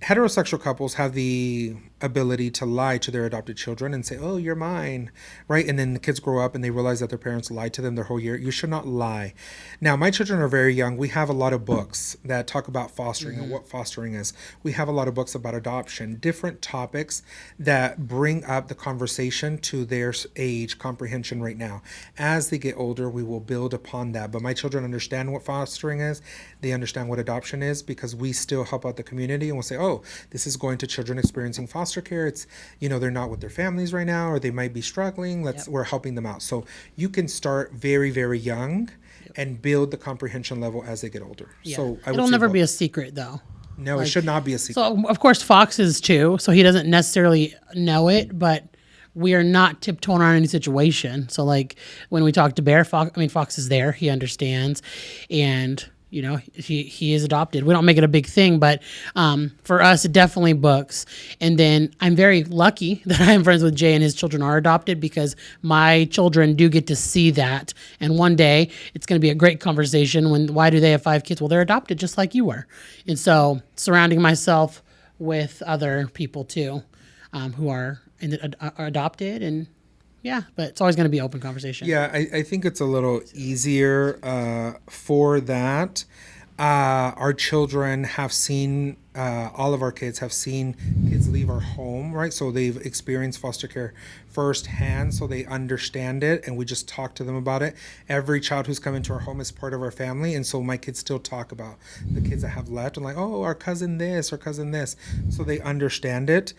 Heterosexual couples have the ability to lie to their adopted children and say, oh, you're mine, right? And then the kids grow up and they realize that their parents lied to them their whole year. You should not lie. Now, my children are very young. We have a lot of books that talk about fostering and what fostering is. We have a lot of books about adoption, different topics that bring up the conversation to their age comprehension right now. As they get older, we will build upon that. But my children understand what fostering is. They understand what adoption is because we still help out the community and we'll say, oh, this is going to children experiencing foster care. It's, they're not with their families right now, or they might be struggling. We're helping them out. So you can start very, very young and build the comprehension level as they get older. Yeah. So I would It'll say never both. be a secret, though. No, it should not be a secret. So of course Fox is too. So he doesn't necessarily know it, but we are not tiptoeing around any situation. So like when we talk to Bear, Fox is there. He understands, and he is adopted. We don't make it a big thing, but for us, definitely books. And then I'm very lucky that I'm friends with Jay and his children are adopted because my children do get to see that. And one day it's going to be a great conversation why do they have 5 kids? Well, they're adopted just like you were. And so surrounding myself with other people too who are adopted, and but it's always going to be open conversation. Yeah, I think it's a little easier for that. Our children have seen, all of our kids have seen kids leave our home, right? So they've experienced foster care firsthand, so they understand it, and we just talk to them about it. Every child who's come into our home is part of our family, and so my kids still talk about the kids that have left, and like, oh, our cousin this, our cousin this, so they understand it.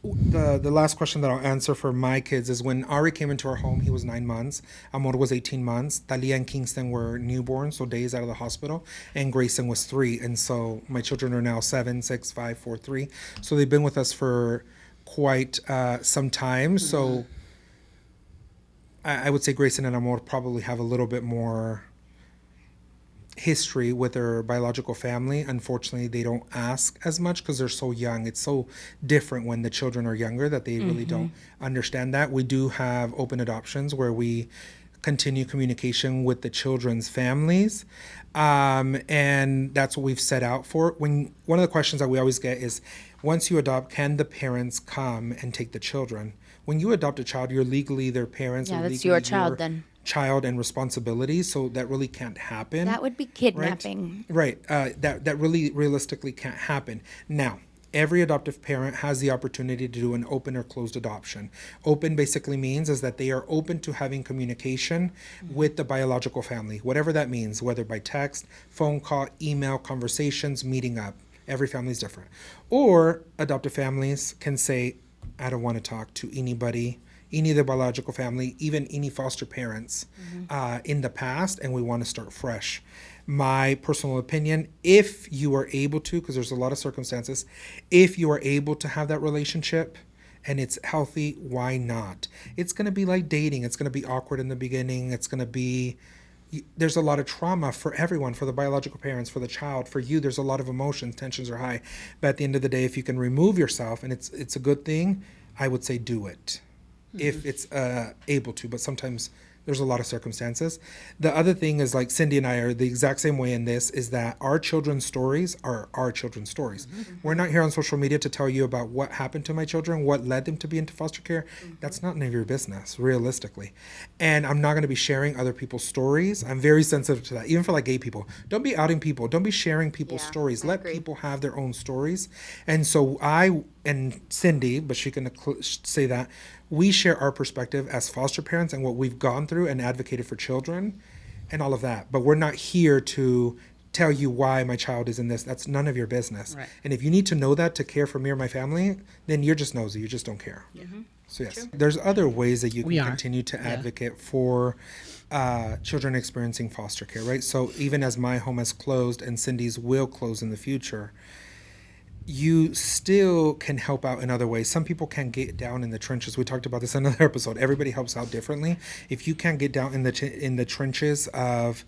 The last question that I'll answer for my kids is when Ari came into our home, he was 9 months. Amor was 18 months. Talia and Kingston were newborn, so days out of the hospital. And Grayson was 3. And so my children are now 7, 6, 5, 4, 3. So they've been with us for quite some time. So I would say Grayson and Amor probably have a little bit more history with their biological family. Unfortunately, they don't ask as much because they're so young. It's so different when the children are younger that they really don't understand that. We do have open adoptions where we continue communication with the children's families, and that's what we've set out for. When one of the questions that we always get is, once you adopt, can the parents come and take the children? When you adopt a child, you're legally their parents. Yeah, or that's legally your child then. Child and responsibility, so that really can't happen. That would be kidnapping. Right. That really realistically can't happen. Now, every adoptive parent has the opportunity to do an open or closed adoption. Open basically means is that they are open to having communication with the biological family, whatever that means, whether by text, phone call, email, conversations, meeting up. Every family is different. Or adoptive families can say, I don't want to talk to anybody, any of the biological family, even any foster parents in the past, and we want to start fresh. My personal opinion, if you are able to, because there's a lot of circumstances, if you are able to have that relationship and it's healthy, why not? It's going to be like dating. It's going to be awkward in the beginning. It's going to be, there's a lot of trauma for everyone, for the biological parents, for the child, for you. There's a lot of emotions, tensions are high. But at the end of the day, if you can remove yourself, and it's a good thing, I would say do it. If it's able to, but sometimes there's a lot of circumstances. The other thing is, like Cindy and I are the exact same way in this, is that our children's stories are our children's stories. We're not here on social media to tell you about what happened to my children, what led them to be into foster care. That's not none of your business, realistically. And I'm not going to be sharing other people's stories. I'm very sensitive to that, even for like gay people. Don't be outing people. Don't be sharing people's stories. Let people have their own stories. And so I and Cindy, but she can say that, we share our perspective as foster parents and what we've gone through and advocated for children and all of that. But we're not here to tell you why my child is in this. That's none of your business. Right. And if you need to know that to care for me or my family, then you're just nosy. You just don't care. So yes, there's other ways that you can continue to advocate for children experiencing foster care, right? So even as my home has closed and Cindy's will close in the future, you still can help out in other ways. Some people can't get down in the trenches. We talked about this in another episode. Everybody helps out differently. If you can't get down in the trenches of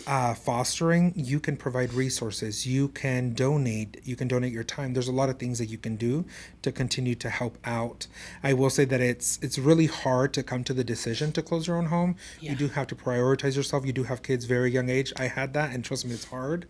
fostering, you can provide resources. You can donate. You can donate your time. There's a lot of things that you can do to continue to help out. I will say that it's really hard to come to the decision to close your own home. You do have to prioritize yourself. You do have kids very young age. I had that, and trust me, it's hard.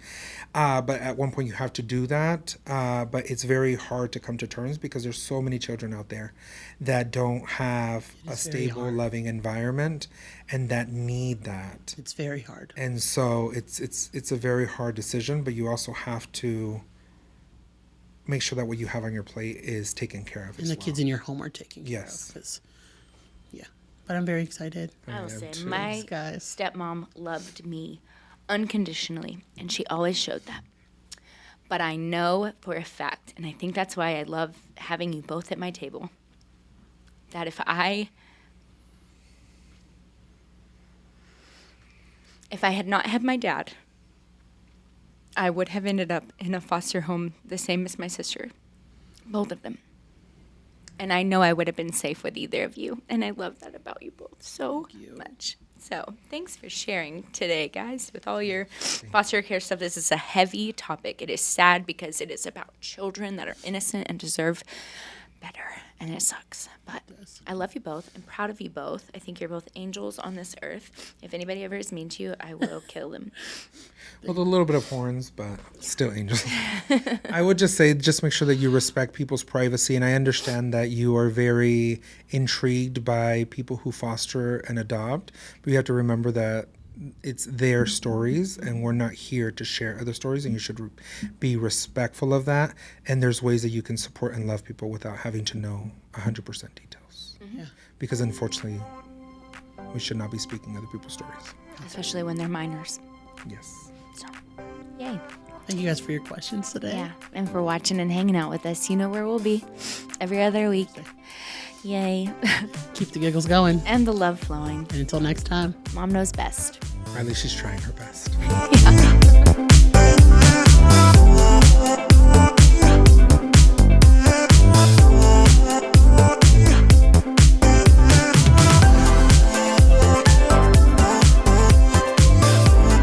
But at one point you have to do that. But it's very hard to come to terms because there's so many children out there that don't have a stable, loving environment and that need that. It's very hard. And so it's a very hard decision, but you also have to make sure that what you have on your plate is taken care of. And the kids in your home are taken care of. Yes. But I'm very excited. I will say, my stepmom loved me unconditionally, and she always showed that. But I know for a fact, and I think that's why I love having you both at my table, that if I had not had my dad, I would have ended up in a foster home the same as my sister, both of them. And I know I would have been safe with either of you, and I love that about you both so much. So thanks for sharing today, guys, with all your foster care stuff. This is a heavy topic. It is sad because it is about children that are innocent and deserve better, and it sucks. But I love you both. I'm proud of you both. I think you're both angels on this earth. If anybody ever is mean to you, I will kill them. With a little bit of horns, but still angels. I would just say, just make sure that you respect people's privacy. And I understand that you are very intrigued by people who foster and adopt. But you have to remember that it's their stories, and we're not here to share other stories, and you should be respectful of that. And there's ways that you can support and love people without having to know 100% details. Yeah. Because unfortunately, we should not be speaking other people's stories. Especially when they're minors. Yes. So, yay. Thank you guys for your questions today. Yeah, and for watching and hanging out with us. You know where we'll be every other week. Yay. Keep the giggles going. And the love flowing. And until next time. Mom knows best. At least she's trying her best. Yeah.